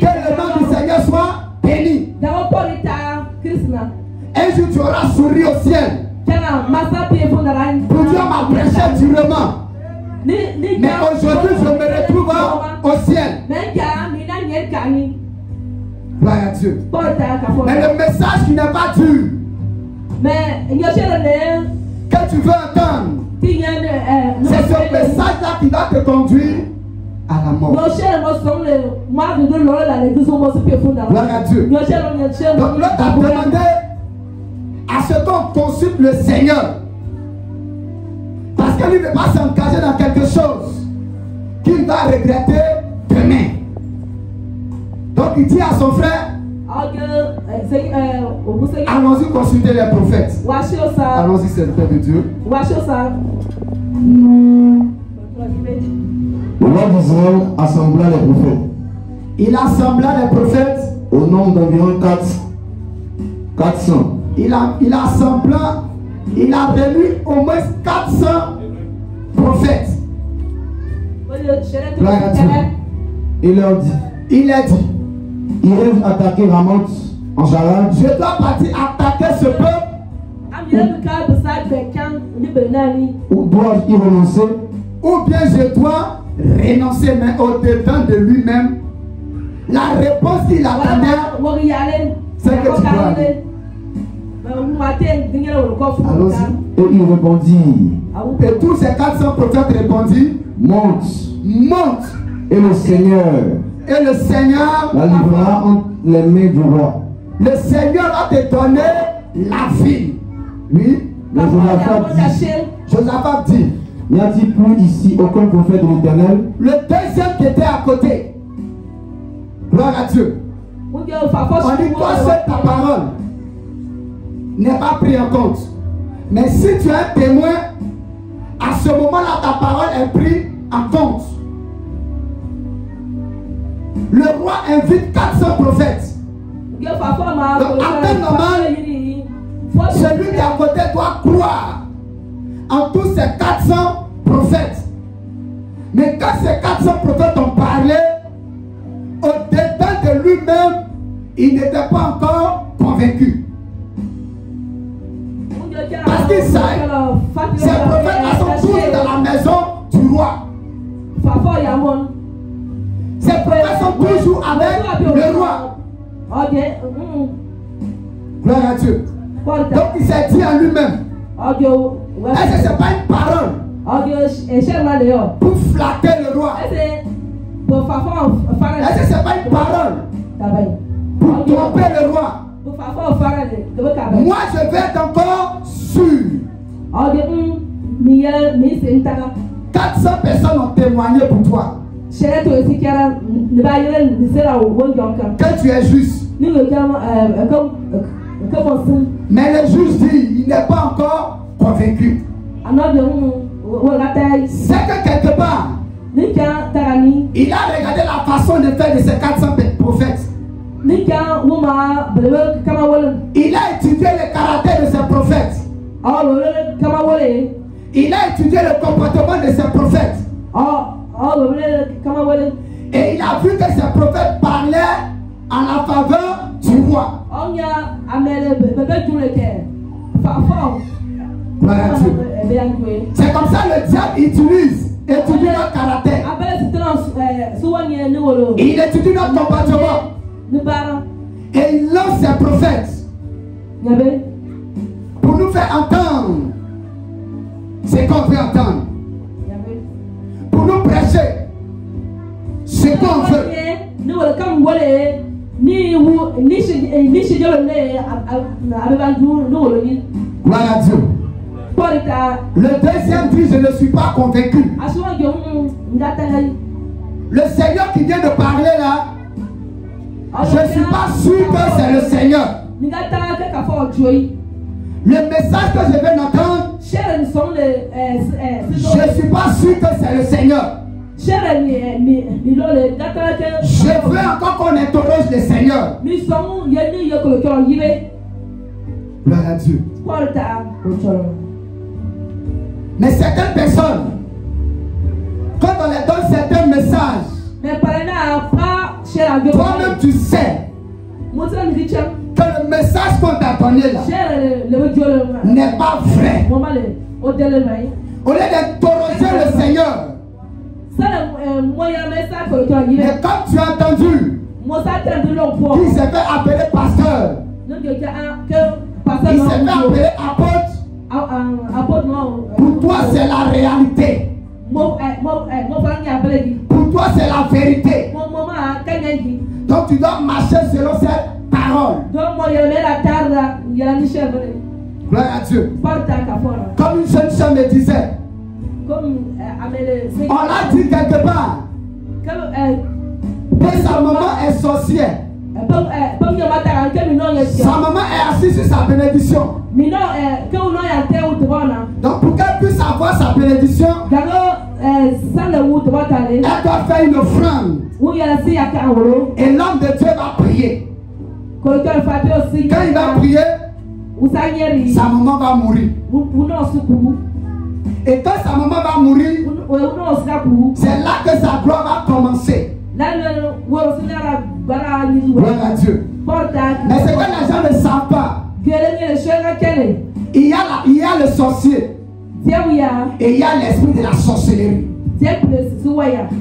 que le nom du Seigneur soit béni. Un jour tu auras souri au ciel. Pour Dieu m'a prêché durement. Mais aujourd'hui je me retrouve au ciel. Gloire à Dieu. Mais le message qui n'est pas dur, que tu veux entendre, c'est ce message-là qui va te conduire à la mort. Gloire à Dieu. Donc l'autre a demandé à ce qu'on consulte le Seigneur, parce que lui ne veut pas s'engager dans quelque chose qu'il va regretter demain. Donc il dit à son frère, allons-y consulter les prophètes. Allons-y, serviteur de Dieu. Le roi d'Israël assembla les prophètes. Il assembla les prophètes Au nombre d'environ 400. Il a réuni au moins 400 prophètes. Gloire à Dieu. Il leur dit, irez attaquer Ramoth en Jalad. Je dois partir attaquer ce peuple. Ou dois-je y renoncer? Ou bien je dois renoncer, mais au-dedans de lui-même. La réponse qu'il attendait, c'est que tu dois aller. Allons-y. Et il répondit. Et tous ces 400 prophètes répondirent, monte. Et le Seigneur la livrera entre les mains du roi. Le Seigneur va te donner la ville. Oui. Mais Josaphat dit, n'y a-t-il plus ici aucun prophète de l'Éternel? Le deuxième qui était à côté. Gloire à Dieu. On dit, toi seul ta parole n'est pas pris en compte. Mais si tu es un témoin, à ce moment-là, ta parole est prise en compte. Le roi invite 400 prophètes. Donc, à tel moment, celui qui est à côté doit croire en tous ces 400 prophètes. Mais quand ces 400 prophètes ont parlé, au-dedans de lui-même, il n'était pas encore convaincu. Parce qu'il sait, ces prophètes sont tous dans la maison du roi. Ces prophètes sont toujours avec le roi. Gloire à Dieu. Donc il s'est dit à lui-même, est-ce que ce n'est pas une parole pour flatter le roi? Est-ce que ce n'est pas une parole pour tromper le roi? Moi je vais être encore sûr. 400 personnes ont témoigné pour toi que tu es juste. Mais le juge dit, il n'est pas encore convaincu. C'est que quelque part, il a regardé la façon de faire de ces 400 prophètes. Il a étudié le caractère de ces prophètes. Il a étudié le comportement de ces prophètes. Et il a vu que ces prophètes parlaient en la faveur du roi. C'est comme ça le diable étudie notre caractère. Il étudie notre comportement. Et il lance ses prophètes pour nous faire entendre ce qu'on veut entendre. Pour nous prêcher ce qu'on veut. Gloire à Dieu. Le deuxième dit, je ne suis pas convaincu. Le Seigneur qui vient de parler là, je ne suis pas sûr que c'est le Seigneur. Le message que je viens d'entendre, je ne suis pas sûr que c'est le Seigneur. Je veux encore qu'on interroge le Seigneur. Gloire à Dieu. Mais certaines personnes, quand on leur donne certains messages, toi-même tu sais que le message qu'on t'a donné là n'est pas vrai. Au lieu d'interroger le Seigneur, mais comme tu as entendu qu'il s'est fait appeler pasteur, il s'est fait appeler apôtre, pour toi c'est la réalité. Pour toi c'est la vérité. Donc tu dois marcher selon cette parole. Gloire à Dieu. Comme une jeune femme me disait, on a dit quelque part que sa maman est sorcière. Sa maman est assise sur sa bénédiction. Donc pour qu'elle puisse avoir sa bénédiction, elle doit faire une offrande. Et l'homme de Dieu va prier. Quand il va prier, sa maman va mourir. Et quand sa maman va mourir, c'est là que sa gloire va commencer. Gloire à Dieu. Mais c'est que les gens ne savent pas. Il y a le sorcier. Et il y a l'esprit de la sorcellerie.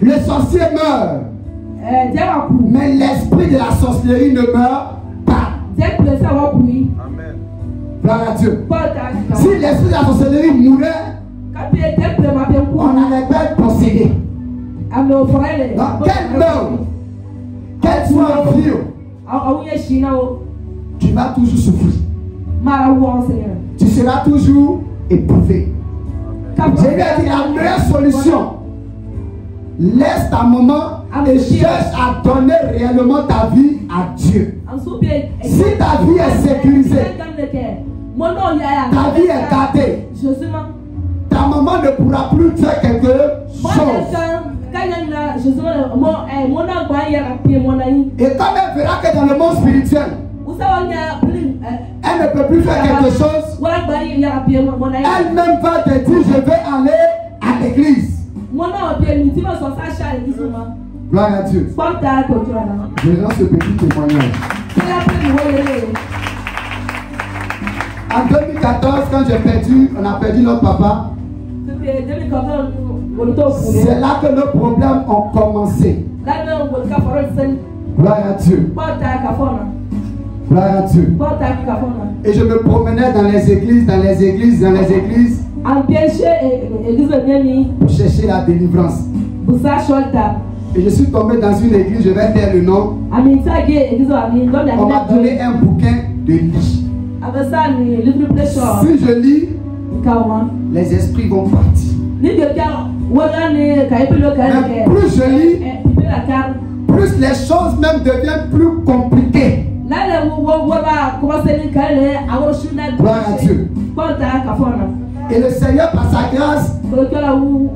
Le sorcier meurt. Mais l'esprit de la sorcellerie ne meurt pas. Amen. Gloire à Dieu. Si l'esprit de la sorcellerie mourait, on allait pas posséder. Donc, quel meurt, quel soit vieux, tu vas toujours souffrir. Tu seras toujours éprouvé. Je lui ai dit la meilleure solution. Laisse ta maman et cherche à donner réellement ta vie à Dieu. Si ta vie est sécurisée, ta vie est gâtée, ta maman ne pourra plus faire quelque chose. Et comme elle verra que dans le monde spirituel, elle ne peut plus faire quelque chose, elle-même va te dire, je vais aller à l'église. Gloire à Dieu. Je lance ce petit témoignage. En 2014, quand on a perdu notre papa, c'est là que nos problèmes ont commencé. Gloire à Dieu. Gloire à Dieu. Et je me promenais dans les églises, pour chercher la délivrance. Et je suis tombé dans une église, je vais taire le nom. On m'a donné un bouquin de livres. Si je lis, les esprits vont partir. Mais plus je lis, plus les choses même deviennent plus compliquées. Gloire à Dieu. Et le Seigneur, par sa grâce,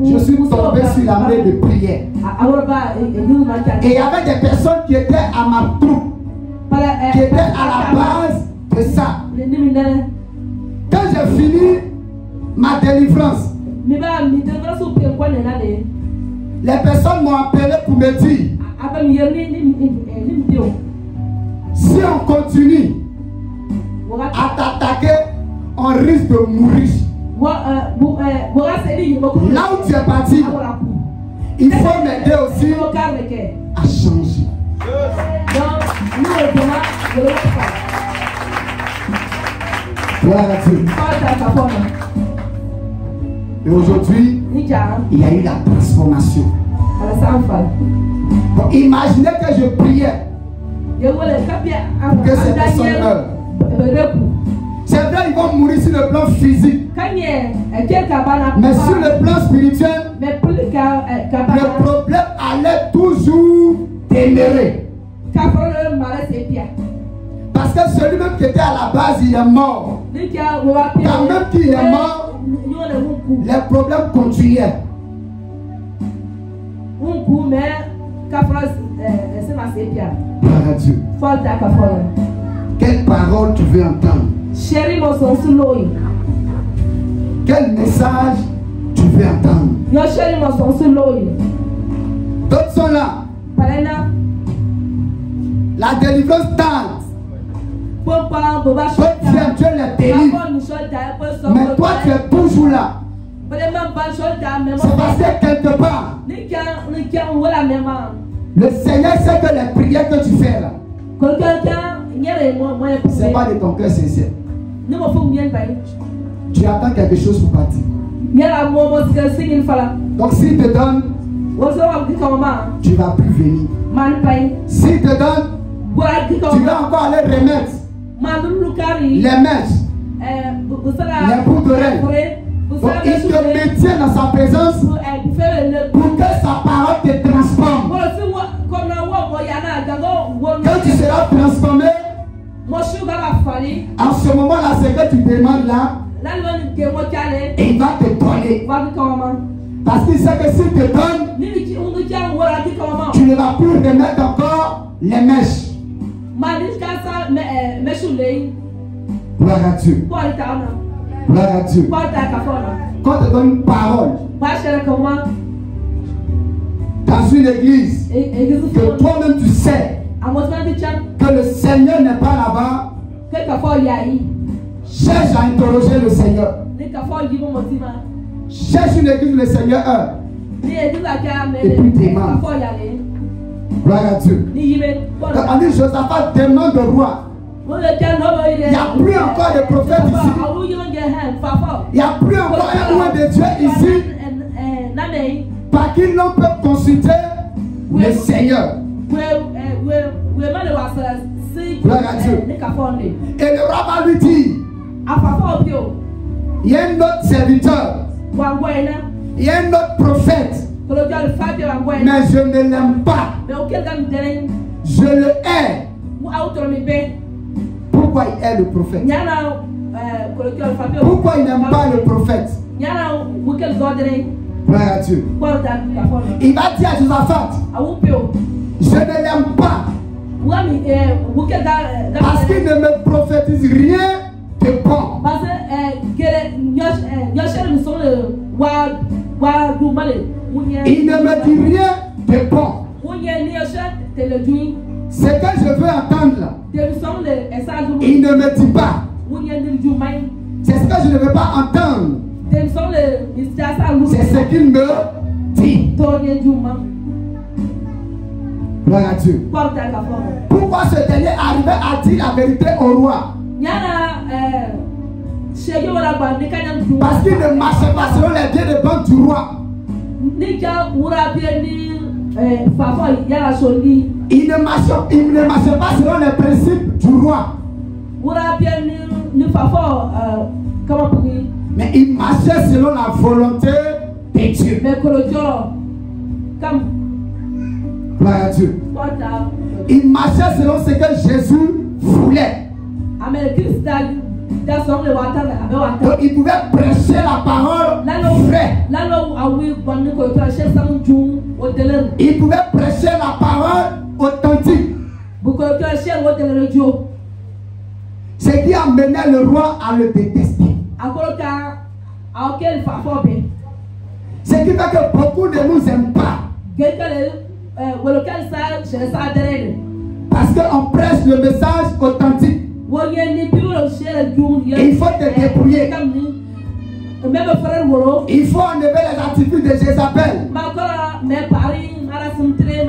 je suis tombé sur la main de prière. Et il y avait des personnes qui étaient à ma troupe, qui étaient à la base de ça. Quand j'ai fini ma délivrance, les personnes m'ont appelé pour me dire: si on continue à t'attaquer, on risque de mourir. Là où tu es parti, il faut m'aider aussi à changer. Gloire à Dieu. Et aujourd'hui, il y a eu la transformation. Bon, imaginez que je priais que ces personnes meurent. C'est vrai, ils vont mourir sur le plan physique. Mais sur le plan spirituel, le problème allait toujours demeurer. Parce que celui même qui était à la base, il est mort. Quand même qu'il est mort, les problèmes continuaient. Gloire à Dieu. Quelle parole tu veux entendre? Quel message tu veux entendre? D'autres sont là. La délivrance tente. Dieu les délivre. Mais toi tu es toujours là. C'est parce que quelque part, le Seigneur sait que les prières que tu fais là, c'est pas de ton cœur sincère. Tu attends quelque chose pour partir. Donc s'il te donne, tu ne vas plus venir. S'il te donne, tu vas encore aller remettre les mèches, les bouts d'oreilles. Donc il te maintient dans sa présence pour que sa parole te transforme. Quand tu seras transformé, en ce moment-là, c'est que tu demandes là, et il va te donner. Parce qu'il sait que s'il te donne, tu ne vas plus remettre encore les mèches. Gloire à Dieu. Gloire à Dieu. Quand on te donne une parole dans une église, que toi-même tu sais que le Seigneur n'est pas là-bas, cherche à interroger le Seigneur. Cherche une église où le Seigneur est. Et puis demande. Gloire à Dieu. Quand on dit Josaphat demande au roi, il n'y a plus encore de prophètes ici. Il n'y a plus encore un roi de Dieu ici par qui l'on peut consulter le Seigneur. Gloire à Dieu. Et le roi va lui dire, il y a un autre serviteur, il y a un autre prophète, mais je ne l'aime pas. Je le hais. Pourquoi il hait le prophète? Pourquoi il n'aime pas le prophète? Gloire à Dieu. Il va dire à Josaphat, je ne l'aime pas parce qu'il ne me prophétise rien de bon. Il ne me dit rien de bon. Ce que je veux entendre là, il ne me dit pas. C'est ce que je ne veux pas entendre. C'est ce qu'il me dit. Gloire à Dieu. Pourquoi ce dernier arrivait à dire la vérité au roi? Parce qu'il ne marchait pas selon les biens de banque du roi. Il ne marchait pas selon les principes du roi. Mais il marchait selon la volonté de Dieu. Gloire à Dieu. Il marchait selon ce que Jésus voulait. Donc il pouvait prêcher la parole vraie. Il pouvait prêcher la parole authentique. Ce qui amenait le roi à le détester. Ce qui fait que beaucoup ne nous aiment pas. Parce qu'on prêche le message authentique. Il faut te débrouiller. Il faut enlever les attitudes de Jézabel.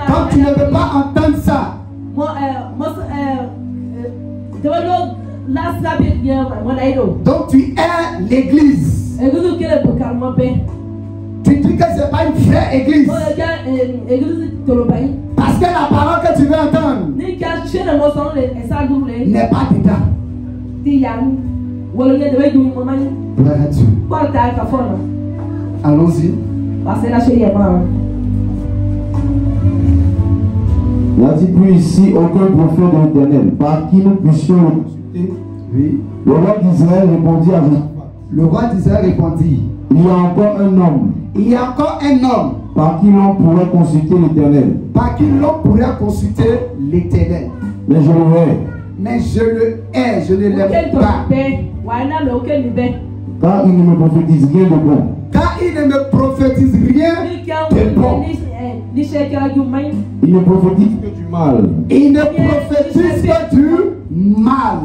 Quand tu ne veux pas entendre ça, donc tu es l'église. Tu dis que ce n'est pas une vraie église. Parce que la parole que tu veux entendre n'est pas dedans. Gloire à Dieu. Allons-y. Il a dit plus ici aucun prophète de l'Éternel par qui nous puissions le consulter. Oui. Le roi d'Israël répondit à vous. Le roi d'Israël répondit. Il y a encore un homme. Il y a encore un homme Par qui l'on pourrait consulter l'Éternel. Par qui l'on pourrait consulter l'Éternel. Mais je le hais. Mais je le hais, je ne l'aime pas. Car il ne me prophétise rien de bon. Car il ne me prophétise rien de bon. Il ne prophétise que du mal. Il ne prophétise que du mal.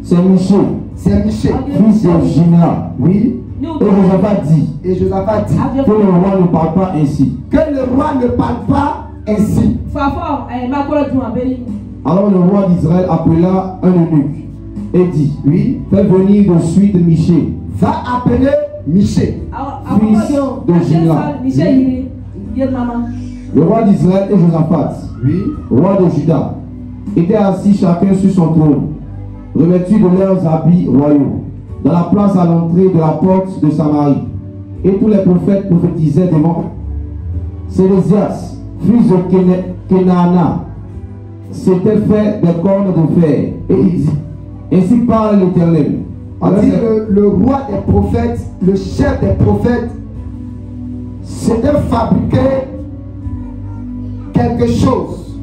C'est Michée. C'est Michée. Fils de Gina. Oui. Et Josaphat dit. Et Josaphat dit. Que le roi ne parle pas ainsi. Que le roi ne parle pas ainsi. Alors le roi d'Israël appela un eunuque et dit. Oui. Fais venir de suite Michée. Va appeler Michée. Fils de Gina. Le roi d'Israël et Josaphat, oui, roi de Juda, étaient assis chacun sur son trône, revêtus de leurs habits royaux, dans la place à l'entrée de la porte de Samarie. Et tous les prophètes prophétisaient devant. Sédécias, fils de Kenaana, s'était fait des cornes de fer. Et il dit, ainsi parle l'Éternel. Le roi des prophètes, le chef des prophètes, s'était fabriqué quelque chose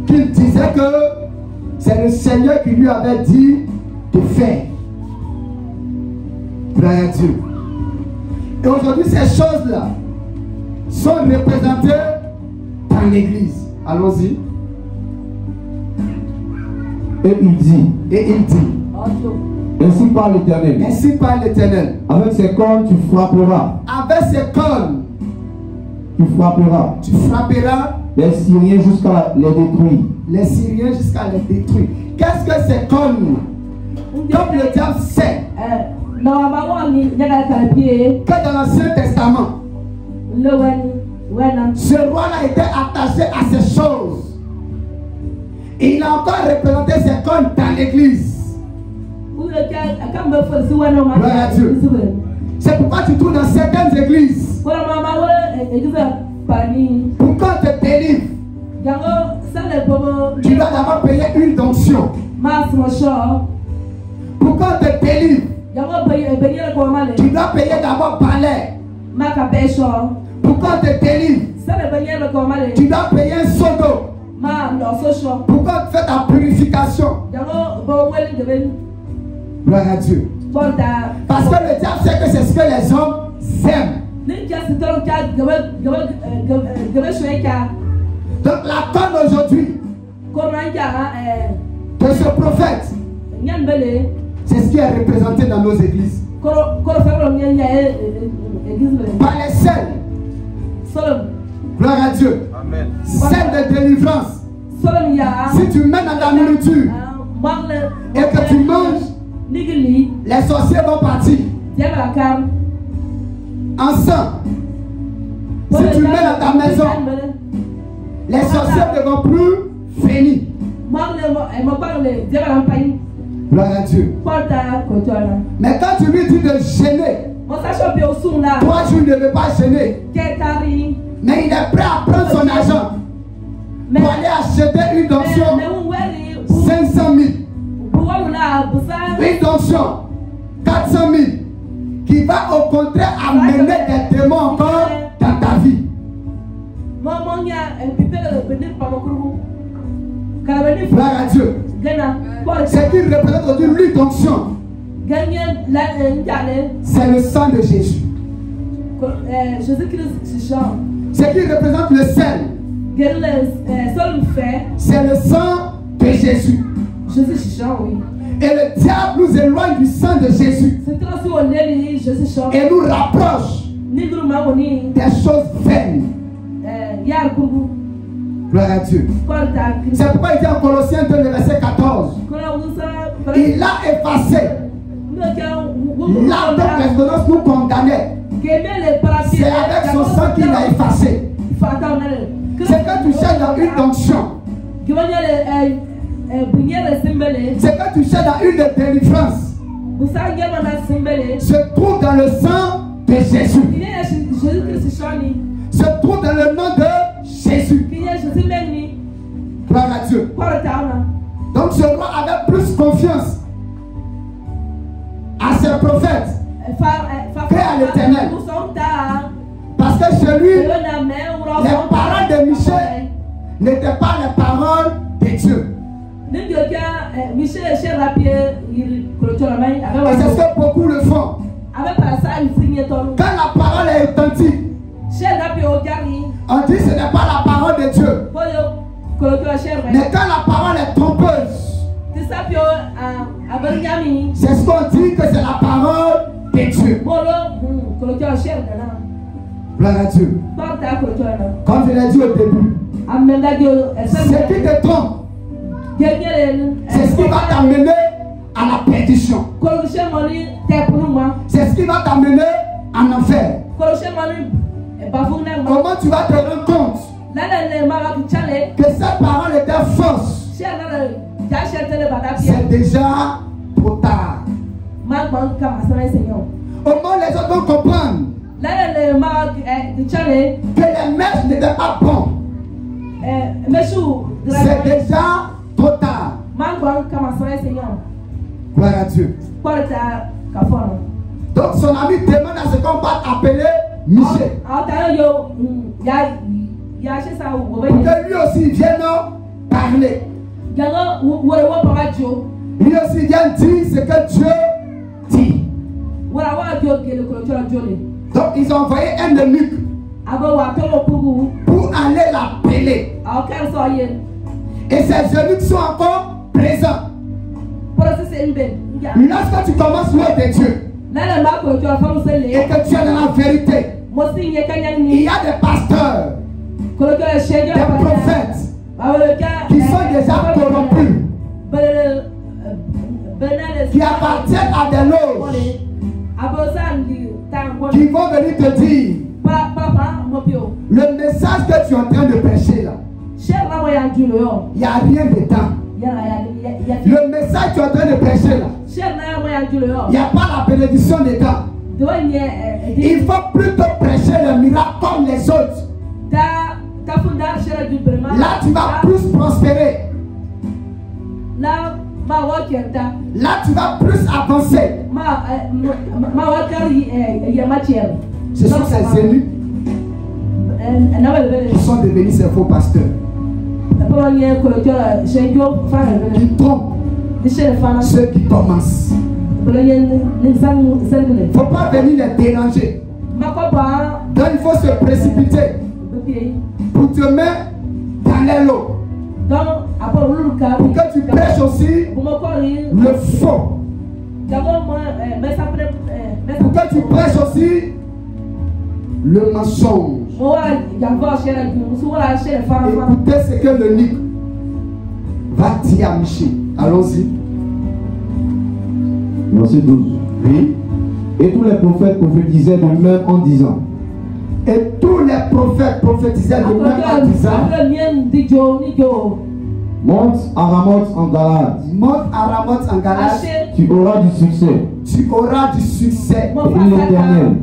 qu'il disait que c'est le Seigneur qui lui avait dit de faire. Gloire à Dieu. Et aujourd'hui, ces choses-là sont représentées dans l'église. Allons-y. Et il dit. Ainsi parle l'Éternel. Ainsi parle l'Éternel. Avec ses cornes, tu frapperas. Avec ses cornes, tu frapperas. Tu frapperas les Syriens jusqu'à les détruire. Les Syriens jusqu'à les détruire. Qu'est-ce que c'est comme comme le diable sait que dans l'Ancien Testament, ce roi-là était attaché à ces choses. Et il a encore représenté ses cornes dans l'église. Gloire à Dieu. C'est pourquoi tu trouves dans certaines églises, pour qu'on te délivre, tu dois d'abord payer une donction. Pour qu'on te délivre, tu dois payer d'abord balai. Pour qu'on te délivre, tu dois payer un seau d'eau. Pour qu'on te fasse ta purification. Gloire à Dieu. Parce que le diable sait que c'est ce que les hommes aiment. Donc la corne aujourd'hui de ce prophète, c'est ce qui est représenté dans nos églises. Par les scènes. Gloire à Dieu. Amen. Scène de délivrance. Si tu mets dans ta nourriture et que tu manges, les sorciers vont partir ensemble. Si tu mets dans ta maison, les sorciers ne vont plus venir. Gloire à Dieu. Mais quand tu lui dis de gêner, 3 jours ne veut pas gêner. Mais il est prêt à prendre son argent pour aller acheter une onction 500 000. Une onction 400 000 qui va au contraire amener des démons encore dans ta vie. Gloire à Dieu. Ce qui représente aujourd'hui l'huile d'onction, c'est le sang de Jésus. Ce qui représente le sel, c'est le sang de Jésus. Et le diable nous éloigne du sang de Jésus et nous rapproche des choses vaines. Gloire à Dieu. C'est pourquoi il dit en Colossiens 2, le verset 14, il a effacé là dont l'ordonnance nous condamnait. C'est avec son sang qu'il a effacé. C'est que tu cherches dans une onction, c'est que tu cherches dans une délivrance, se trouve dans le sang de Jésus, se trouve dans le nom de Jésus. Gloire à Dieu. Donc ce roi avait plus confiance à ses prophètes qu'à l'Éternel. Parce que chez lui, les paroles de Michel n'étaient pas les paroles de Dieu. Et c'est ce que beaucoup le font. Quand la parole est authentique, on dit que ce n'est pas la parole de Dieu. Mais quand la parole est trompeuse, c'est ce qu'on dit que c'est la parole de Dieu. Gloire à Dieu. Comme je l'ai dit au début, ce qui te trompe, c'est ce qui va t'amener à la perdition. C'est ce qui va t'amener en enfer. Comment tu vas te rendre compte que cette parole était fausse? C'est déjà trop tard. Au moins les autres vont comprendre que les mèches n'étaient pas bons. C'est déjà trop tard. Gloire à Dieu. Donc son ami demande à ce qu'on va appeler Michel. Pour que lui aussi vienne parler. Lui aussi vient dire ce que Dieu dit. Donc ils ont envoyé un eunuque pour aller l'appeler. Et ces eunuques sont encore présents. Lorsque tu commences l'œuvre de Dieu et que tu es dans la vérité, il y a des pasteurs, des prophètes qui sont déjà corrompus, qui appartiennent à des loges, qui vont venir te dire le message que tu es en train de prêcher là, il n'y a rien dedans. Le message que tu es en train de prêcher là, il n'y a pas la bénédiction dedans. Il faut plutôt prêcher le miracle comme les autres. Là tu vas plus prospérer. Là tu vas plus avancer. Ce sont ces élus qui sont devenus ces faux pasteurs, qui trompent ceux qui commencent. Il ne faut pas venir les déranger. Donc il faut se précipiter pour te mettre dans les lots, pour que tu prêches aussi le faux, pour que tu prêches aussi le mensonge. Écoutez ce que l'eunuque va dire à Michel. Allons-y. Verset 12. Oui. Et tous les prophètes prophétisaient de même en disant. Et tous les prophètes prophétisaient de même en disant. Monte à Ramoth en Galade. Monte à Ramoth en Galade. Tu auras du succès. Tu auras du succès. Et l'Éternel.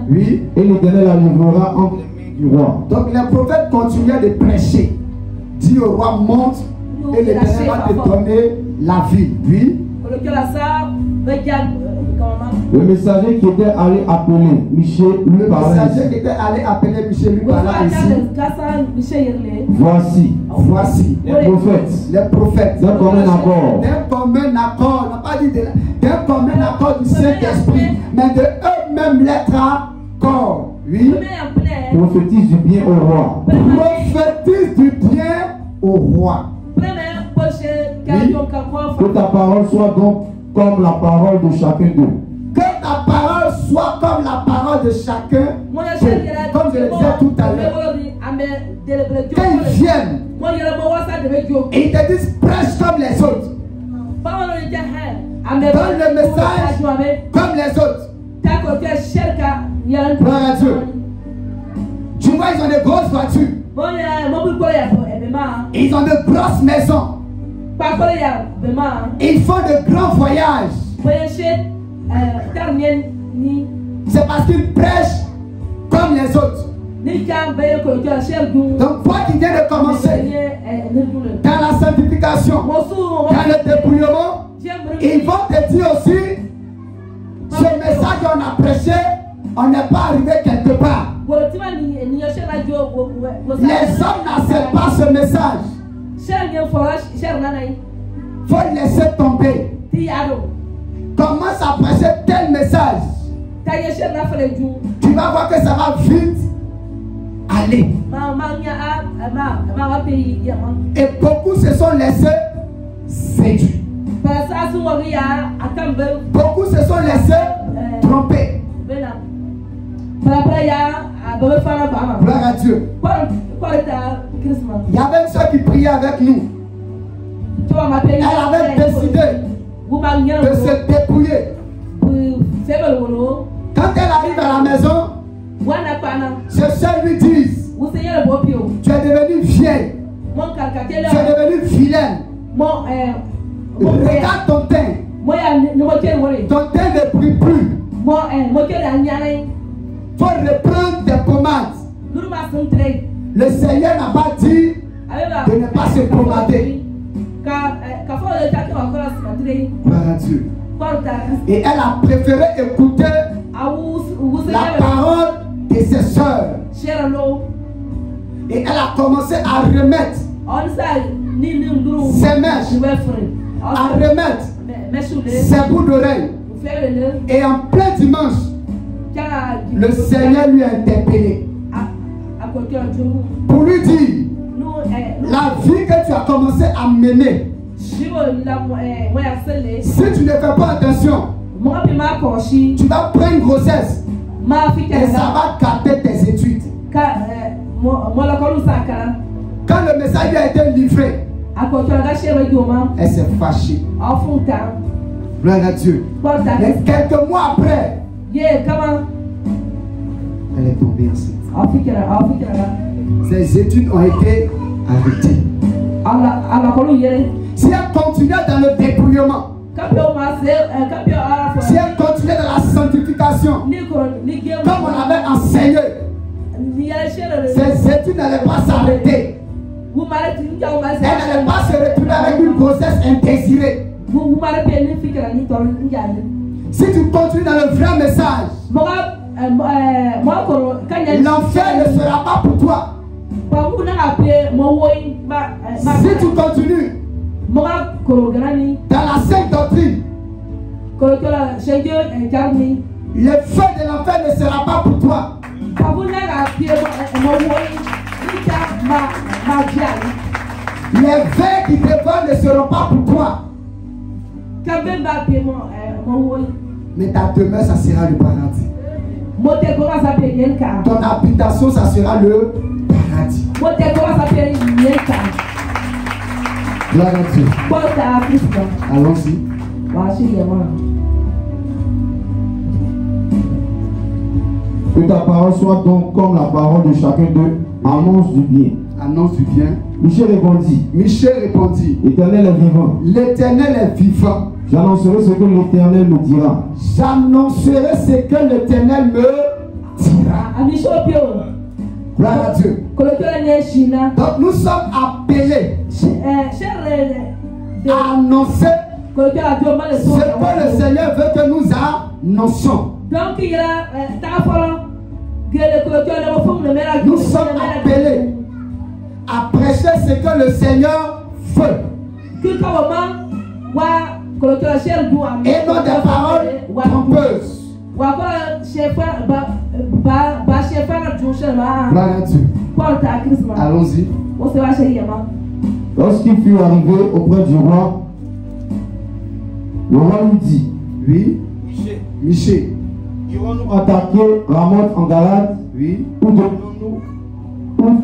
Oui. Et l'Éternel la livrera entre les mains du roi. Donc les prophètes continuaient de prêcher. Dis au roi, monte et l'Éternel va te donner la vie. Oui. Le messager qui était allé appeler Michel lui parlait ainsi. Voici les prophètes d'un commun accord. D'un commun accord, on n'a pas dit d'un commun accord du Saint-Esprit, mais de eux-mêmes l'être accord. Oui. Prophétise du bien au roi. Prophétise du bien au roi. Oui. Que ta parole soit donc comme la parole de chacun d'eux. Que ta parole soit comme la parole de chacun. Comme je le disais tout à l'heure. Qu'ils viennent et ils te disent prêche comme les autres. Donne le message comme les autres. Gloire à Dieu. Tu vois, ils ont de grosses voitures. Ils ont de grosses maisons. Ils font de grands voyages. C'est parce qu'ils prêchent comme les autres. Donc, toi qui viens de commencer dans la sanctification, dans le dépouillement, ils vont te dire aussi ce message qu'on a prêché, on n'est pas arrivé quelque part. Les hommes n'acceptent pas ce message. Il faut laisser tomber. Commence à prêcher tel message. Tu vas voir que ça va vite aller. Et beaucoup se sont laissés séduire. Beaucoup se sont laissés tromper. Gloire à Dieu. Il y avait une soeur qui priait avec nous. Elle avait décidé de se dépouiller. Quand elle arrive à la maison, ses soeurs lui disent: tu es devenue vieille, tu es devenue vilaine. Regarde ton teint. Ton teint ne brille plus. Il faut reprendre tes pommades. Le Seigneur n'a pas dit de ne pas se pommader. Gloire à Dieu. Et elle a préféré écouter la parole de ses soeurs. Et elle a commencé à remettre ses mèches, à remettre ses bouts d'oreilles. Et en plein dimanche, le Seigneur lui a interpellé pour lui dire: la vie que tu as commencé à mener, si tu ne fais pas attention, tu vas prendre une grossesse et ça va gâter tes études. Quand le message a été livré, elle s'est fâchée. Gloire à Dieu. Mais quelques mois après, elle est tombée enceinte. Ses études ont été arrêtées. Si elle continuait dans le dépouillement, si elle continuait dans la sanctification, comme on avait enseigné, ses études n'allaient pas s'arrêter. Elle n'allait pas se retrouver avec une grossesse indésirée. Si tu continues dans le vrai message, l'enfer ne sera pas pour toi. Si tu continues dans la sainte doctrine, le feu de l'enfer ne sera pas pour toi. Les vers qui te vendent ne seront pas pour toi. Mais ta demeure, ça sera le paradis. Ton habitation, ça sera le paradis. Gloire à Dieu. Allons-y. Que ta parole soit donc comme la parole de chacun d'eux, annonce du bien. Annonce du bien. Michel répondit. Michel répondit. L'Éternel est vivant. L'Éternel est vivant. J'annoncerai ce que l'Éternel me dira. J'annoncerai ce que l'Éternel me dira. Gloire à Dieu. Donc nous sommes appelés à annoncer ce que le Seigneur veut que nous annoncions. Nous sommes appelés à prêcher ce que le Seigneur veut. Et non des paroles trompeuses. Gloire à Dieu. Allons-y. Lorsqu'il fut arrivé auprès du roi, le roi lui dit, oui, Michel, irons-nous attaquer Ramoth en Galade? Oui. Ou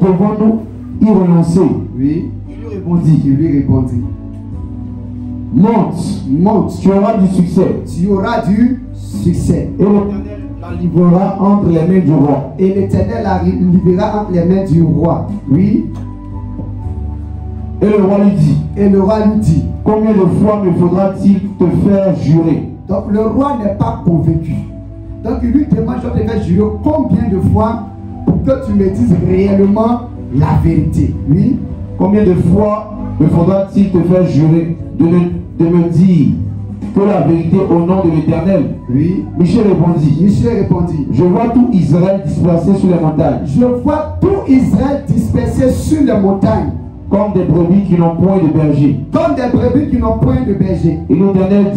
devons-nous y renoncer? Oui. Il lui répondit, monte, tu auras du succès. Tu auras du succès. Et l'Éternel la livrera entre les mains du roi. Et l'Éternel la livrera entre les mains du roi. Oui. Et le roi lui dit. Et le roi lui dit. Combien de fois me faudra-t-il te faire jurer? Donc le roi n'est pas convaincu. Donc il lui demande, je te fais jurer combien de fois pour que tu me dises réellement la vérité. Oui. Combien de fois me faudra-t-il te faire jurer de me dire que la vérité au nom de l'Éternel? Oui. Michel répondit. Je vois tout Israël dispersé sur les montagnes. Je vois tout Israël dispersé sur les montagnes. Comme des brebis qui n'ont point de berger. Comme des brebis qui n'ont point de berger. Et l'Éternel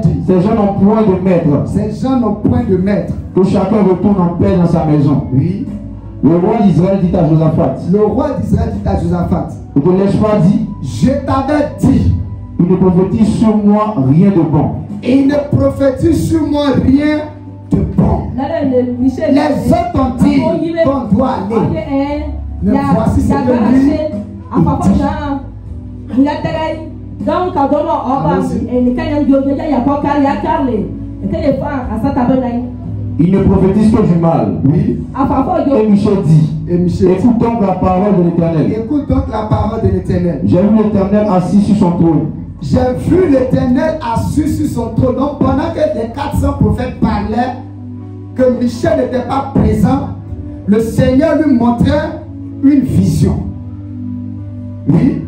dit. Ces gens n'ont point de maître. Ces gens n'ont point de maître. Que chacun retourne en paix dans sa maison. Oui. Le roi d'Israël dit à Josaphat. Ne te l'ai-je pas dit? Je t'avais dit. Il ne prophétise sur moi rien de bon. Et il ne prophétise sur moi rien de bon. Les autres ont dit qu'on doit aller. Mais voici ce que lui dit. Il ne prophétise que du mal. Oui. Et Michel dit. Écoute donc la parole de l'Éternel. Écoute donc la parole de l'Éternel. J'ai vu l'Éternel assis sur son trône. J'ai vu l'Éternel assis sur son trône. Donc pendant que les 400 prophètes parlaient, que Michel n'était pas présent, le Seigneur lui montrait une vision. Oui.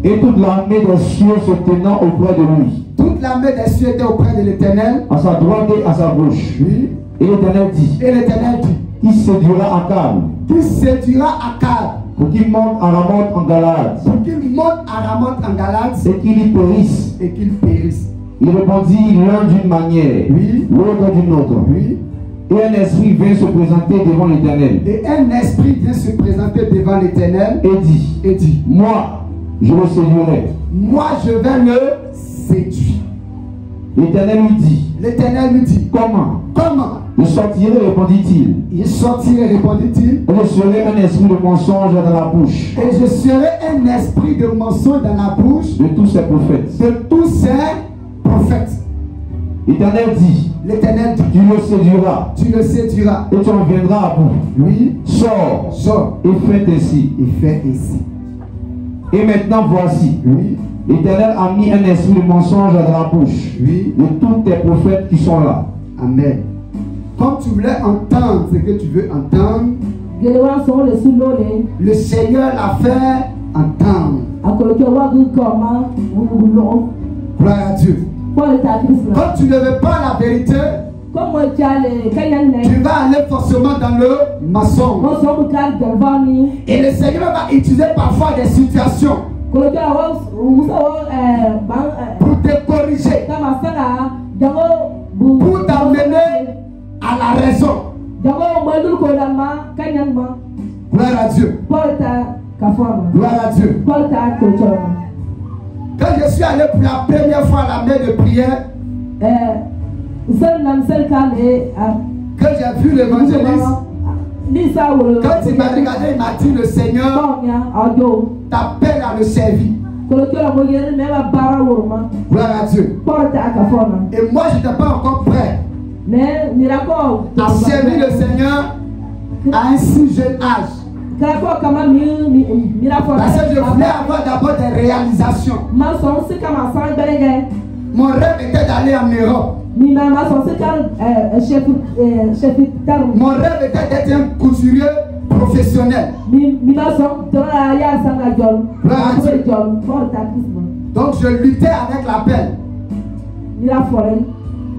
Et toute l'armée des cieux se tenant auprès de lui. Toute l'armée des cieux était auprès de l'Éternel. À sa droite et à sa gauche. Oui. Et l'Éternel dit. Qui séduira Akab. Pour qu'il monte à Ramoth en Galade. Et qu'il y périsse. Il répondit l'un d'une manière. Oui. L'autre d'une autre. Oui. Et un esprit vient se présenter devant l'Éternel. Et dit. Moi, je le séduirai. Moi, je vais le séduire. L'Éternel lui dit. Comment? Je sortirai, répondit-il. Et je serai un esprit de mensonge dans la bouche. Et je serai un esprit de mensonge dans la bouche de tous ces prophètes. L'Éternel dit. Tu le séduiras. Et tu en viendras à bout. Oui. Sors. Et fais ainsi. Et maintenant voici. Oui. L'Éternel a mis un esprit de mensonge dans la bouche. Oui. De tous tes prophètes qui sont là. Amen. Comme tu voulais entendre ce que tu veux entendre, le Seigneur l'a fait entendre. Gloire à Dieu. Quand tu ne veux pas la vérité, tu vas aller forcément dans le mensonge. Et le Seigneur va utiliser parfois des situations pour te corriger, pour t'amener à la raison. Gloire à Dieu. Gloire à Dieu. Quand je suis allé pour la première fois à la main de prière, quand j'ai vu l'évangéliste, quand il m'a regardé, il m'a dit, le Seigneur t'appelle à le servir. Gloire à Dieu. Et moi, je n'étais pas encore prêt à servir le Seigneur à un si jeune âge. Parce que je voulais avoir d'abord des réalisations. Mon rêve était d'aller en Europe. Mon rêve était d'être un couturier professionnel. Donc je luttais avec la peine.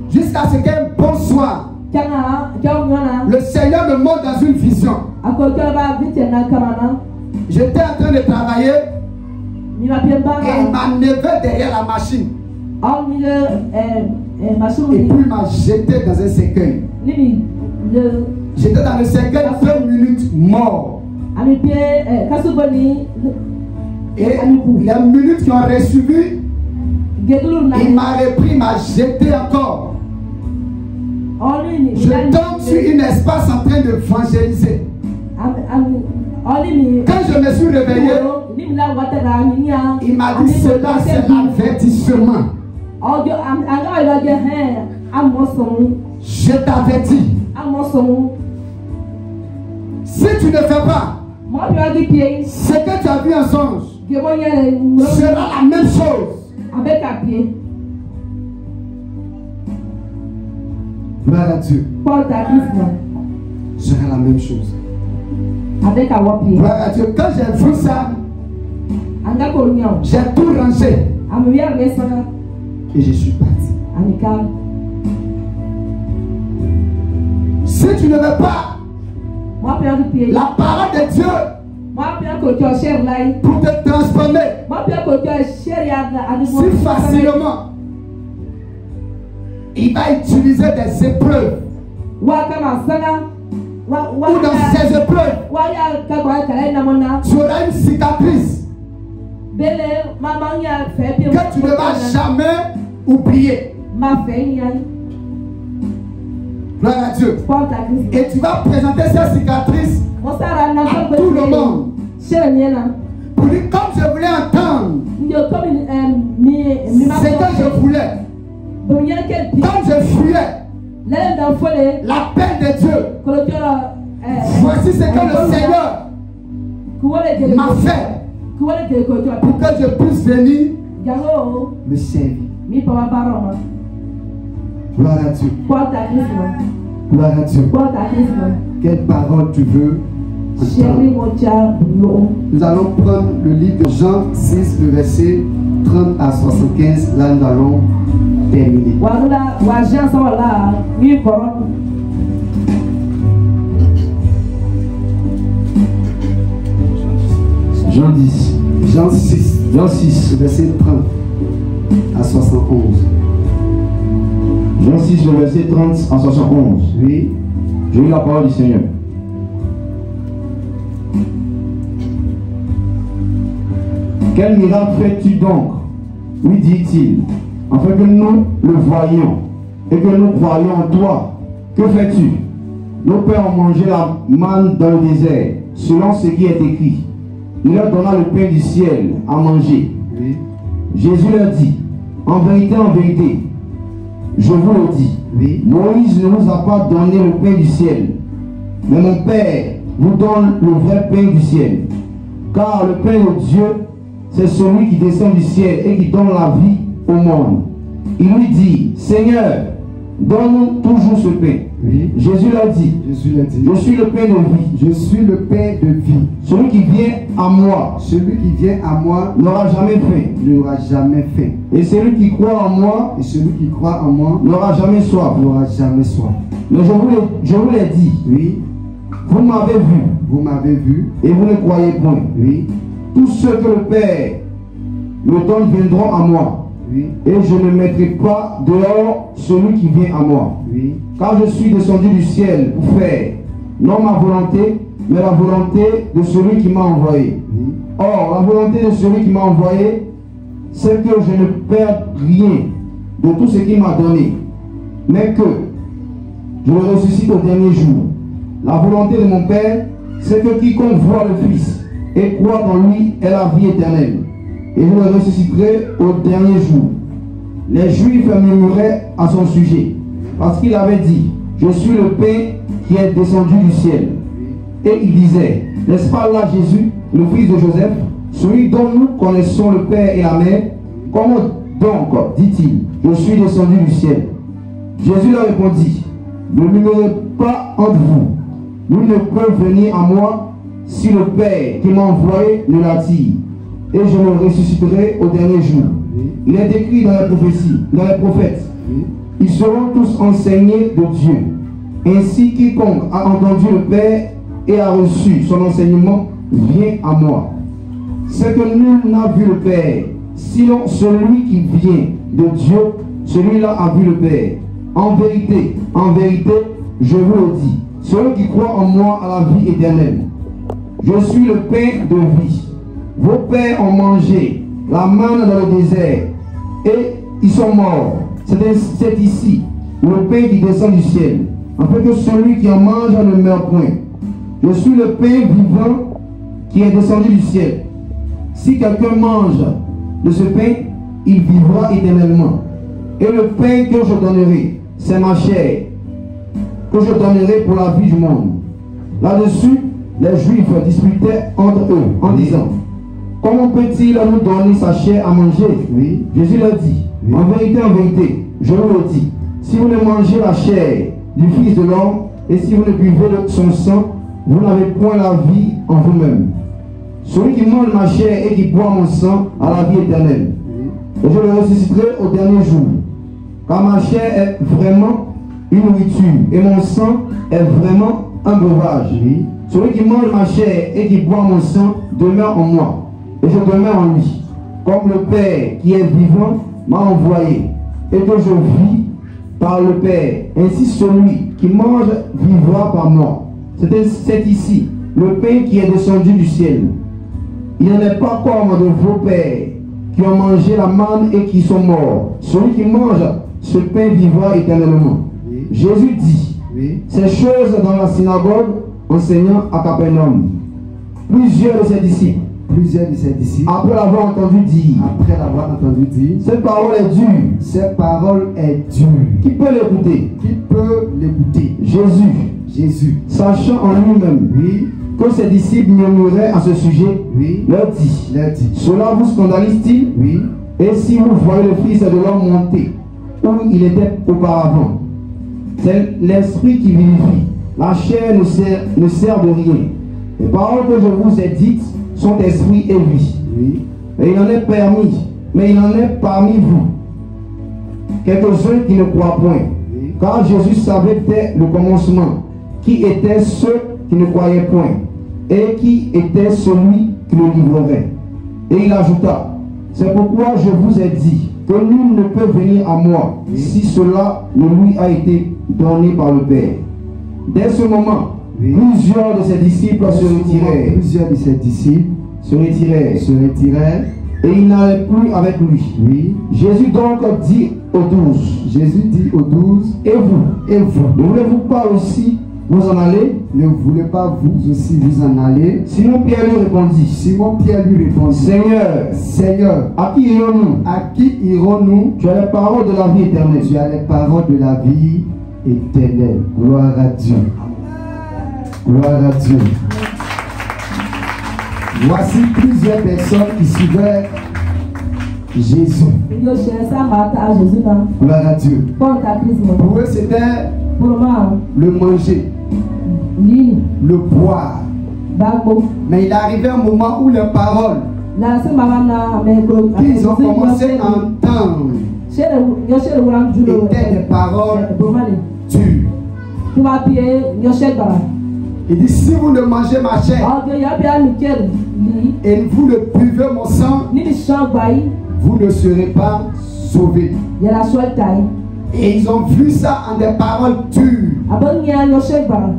Jusqu'à ce qu'un bon soir, le Seigneur me montre dans une vision. J'étais en train de travailler et il m'a levé derrière la machine. Et puis il m'a jeté dans un cercueil. J'étais dans le cercueil 20 minutes mort. Et les minutes qui ont suivi, il m'a repris, il m'a jeté encore. Je tombe sur un espace en train d'évangéliser. Quand je me suis réveillé, il m'a dit cela, c'est l'avertissement. Je t'avertis. Si tu ne fais pas ce que tu as vu en songe, sera la même chose. Gloire à Dieu. Sera la même chose. Gloire à Dieu. Quand j'ai vu ça, j'ai tout rangé. Et je suis parti. Si tu ne veux pas la parole de Dieu pour te transformer si facilement, il va utiliser des épreuves. Ou dans ces épreuves, tu auras une cicatrice que tu ne vas jamais oublier. Gloire à Dieu. Et tu vas présenter cette cicatrice à tout le monde. Pour dire, comme je voulais entendre ce que je voulais, comme je fuyais la paix de Dieu, voici ce que le Seigneur m'a fait pour que je puisse venir me servir. Gloire à Dieu. Gloire à Dieu. Quelle parole tu veux entendre? Nous allons prendre le livre de Jean 6, le verset 30 à 75. Là, nous allons terminer. Jean 10. Jean 6. Jean 6, le verset 30 à 71. Jean 6, le verset 30 à 71. Oui. Je lis la parole du Seigneur. Quel miracle fais-tu donc? Oui, dit-il, afin que nous le voyions et que nous croyions en toi. Que fais-tu? Nos pères ont mangé la manne dans le désert, selon ce qui est écrit. Il leur donna le pain du ciel à manger. Oui. Jésus leur dit, en vérité, je vous le dis, oui. Moïse ne vous a pas donné le pain du ciel, mais mon Père vous donne le vrai pain du ciel. Car le pain de Dieu, c'est celui qui descend du ciel et qui donne la vie au monde. Il lui dit, Seigneur, donne-nous toujours ce pain. Oui. Jésus leur dit, je suis le pain de vie. Je suis le pain de vie. Celui qui vient à moi n'aura jamais faim. Et celui qui croit en moi n'aura jamais soif. Mais je vous l'ai dit, oui. Vous m'avez vu et vous ne croyez point. Oui. Tous ceux que le Père me donne viendront à moi. Oui. Et je ne mettrai pas dehors celui qui vient à moi. Oui. Car je suis descendu du ciel pour faire, non ma volonté, mais la volonté de celui qui m'a envoyé. Oui. Or, la volonté de celui qui m'a envoyé, c'est que je ne perde rien de tout ce qu'il m'a donné, mais que je le ressuscite au dernier jour. La volonté de mon Père, c'est que quiconque voit le Fils et croit en lui ait la vie éternelle. Et je le ressusciterai au dernier jour. Les Juifs murmuraient à son sujet, parce qu'il avait dit, je suis le pain qui est descendu du ciel. Et il disait, N'est-ce pas là Jésus, le fils de Joseph, celui dont nous connaissons le Père et la Mère? Comment donc, dit-il, je suis descendu du ciel? Jésus leur répondit, ne murmurez pas entre vous. Nul ne peut venir à moi si le Père qui m'a envoyé ne l'attire. Et je le ressusciterai au dernier jour. Il est écrit dans les prophéties, dans les prophètes. Ils seront tous enseignés de Dieu. Ainsi, quiconque a entendu le Père et a reçu son enseignement vient à moi. C'est que nul n'a vu le Père, sinon celui qui vient de Dieu, celui-là a vu le Père. En vérité, je vous le dis, celui qui croit en moi a la vie éternelle. Je suis le pain de vie. Vos pères ont mangé la manne dans le désert et ils sont morts. C'est ici le pain qui descend du ciel, afin que celui qui en mange ne meure point. Je suis le pain vivant qui est descendu du ciel. Si quelqu'un mange de ce pain, il vivra éternellement. Et le pain que je donnerai, c'est ma chair, que je donnerai pour la vie du monde. Là-dessus, les Juifs disputaient entre eux en disant, comment peut-il nous donner sa chair à manger? Jésus leur dit, en vérité, je vous le dis, si vous ne mangez la chair du Fils de l'homme et si vous ne buvez de son sang, vous n'avez point la vie en vous-même. Celui qui mange ma chair et qui boit mon sang a la vie éternelle. Et je le ressusciterai au dernier jour. Car ma chair est vraiment une nourriture et mon sang est vraiment un breuvage. Celui qui mange ma chair et qui boit mon sang demeure en moi et je demeure en lui. Comme le Père qui est vivant m'a envoyé et que je vis par le Père, ainsi celui qui mange vivra par moi. C'est ici le pain qui est descendu du ciel. Il n'en est pas comme de vos pères qui ont mangé la manne et qui sont morts. Celui qui mange ce pain vivra éternellement. Jésus dit ces choses dans la synagogue, enseignant à Capernaum. Plusieurs de ses disciples, après l'avoir entendu dire, cette parole est dure. Qui peut l'écouter? Jésus, sachant en lui-même que ses disciples murmuraient à ce sujet, leur dit, cela vous scandalise-t-il? Et si vous voyez le Fils de l'homme monter où il était auparavant, c'est l'esprit qui vivifie. La chair ne sert de rien. Les paroles que je vous ai dites sont esprit et vie. Et il en est parmi vous quelques-uns qui ne croient point. Car Jésus savait dès le commencement qui étaient ceux qui ne croyaient point et qui était celui qui le livrerait. Et il ajouta, c'est pourquoi je vous ai dit que nul ne peut venir à moi si cela ne lui a été donné par le Père. Dès ce moment, plusieurs de ses disciples se retirèrent et ils n'allaient plus avec lui. Jésus donc dit aux 12, et vous, ne voulez-vous pas aussi vous en aller? Simon Pierre lui répondit, Seigneur, à qui irons-nous? Tu as les paroles de la vie éternelle. Gloire à Dieu. Voici plusieurs personnes qui suivaient Jésus. Gloire à Dieu. Pour eux, c'était le manger, le boire. Mais il arrivait un moment où les paroles qu'ils ont commencé à entendre étaient des paroles dures. Il dit, si vous ne mangez ma chair et vous ne buvez mon sang, vous ne serez pas sauvés. Et ils ont vu ça en des paroles dures.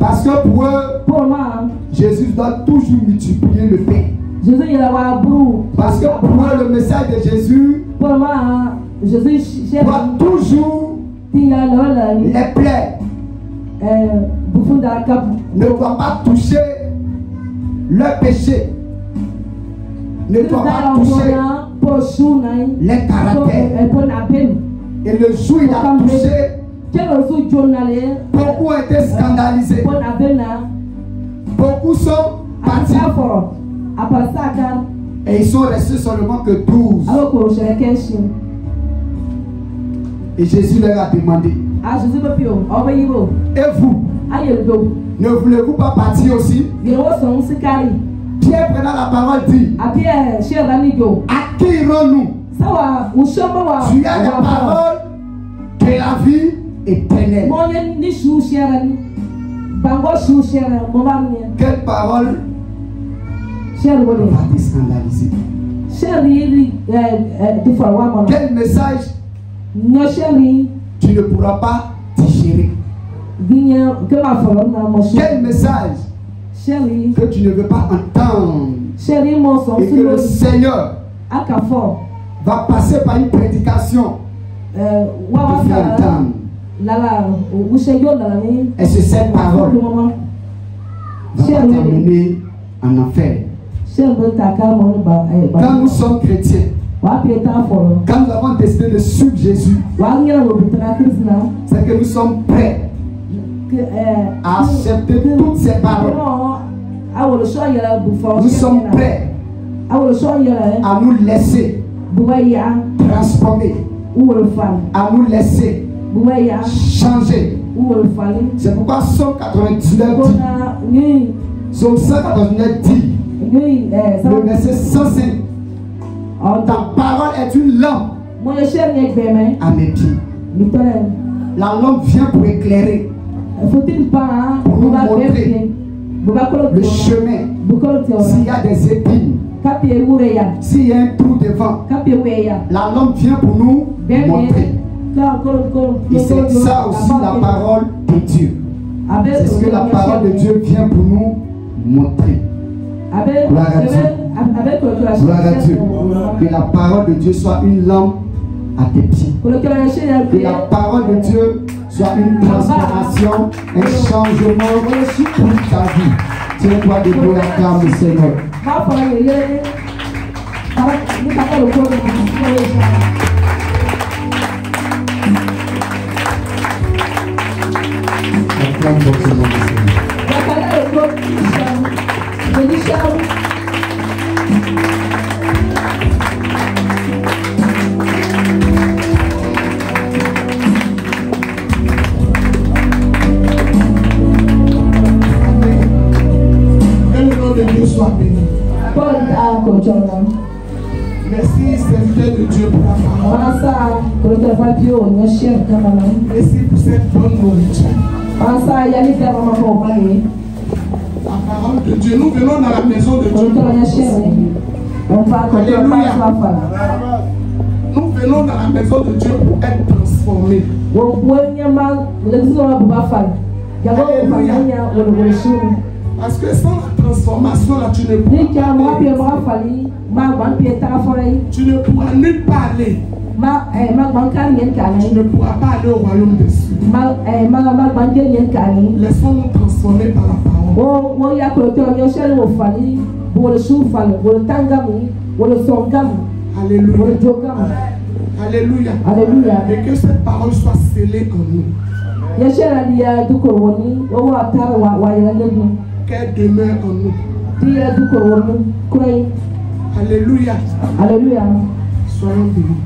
Parce que pour eux, Jésus doit toujours multiplier le pain. Parce que pour eux, le message de Jésus doit toujours les plaies. Ne doit pas toucher le péché, ne doit pas toucher les caractères. Et le jour il a touché, beaucoup ont été scandalisés. Beaucoup sont partis. Et ils sont restés seulement que 12. Et Jésus leur a demandé, et vous, ne voulez-vous pas partir aussi? Pierre prenant la parole dit, à qui irons-nous? Tu as la parole de la vie éternelle. Quelle parole va te scandaliser? Quel message tu ne pourras pas digérer? Quel message que tu ne veux pas entendre? Et que le Seigneur va passer par une prédication pour faire entendre. Et c'est cette parole va t'amener en enfer. Quand nous sommes chrétiens, quand nous avons décidé de suivre Jésus, c'est que nous sommes prêts à accepter toutes ces paroles. Nous sommes prêts à nous laisser transformer, à nous laisser changer. C'est pourquoi Psaume 99 dit, Psaume 199 dit, le verset 105, ta parole est une lampe à mes pieds. La lampe vient pour éclairer, pour nous montrer le chemin. S'il y a des épines, s'il y a un trou devant, la lampe vient pour nous montrer. Et c'est ça aussi la parole de Dieu. C'est ce que la parole de Dieu vient pour nous montrer. Gloire à Dieu. Gloire à Dieu. Que la parole de Dieu soit une lampe à tes pieds. Que la parole de Dieu soit une transformation, un changement pour ta vie. Tiens-toi debout la carte, Seigneur. Acclame votre nom, Seigneur. Soit béni. Merci Seigneur de Dieu pour la parole. Merci pour cette bonne nourriture. La parole de Dieu. Nous venons dans la maison de Dieu. Alléluia. Nous venons dans la maison de Dieu pour être transformés. Alléluia. Parce que sans la transformation là, tu ne pourras pas aller. Tu ne pourras nulle part aller. Tu ne pourras pas aller au royaume des cieux. Laissons-nous transformer par la parole. Alléluia. Alléluia. Alléluia. Et que cette parole soit scellée en nous. Qu'elle demeure en nous. Alléluia. Alléluia. Soyons bénis.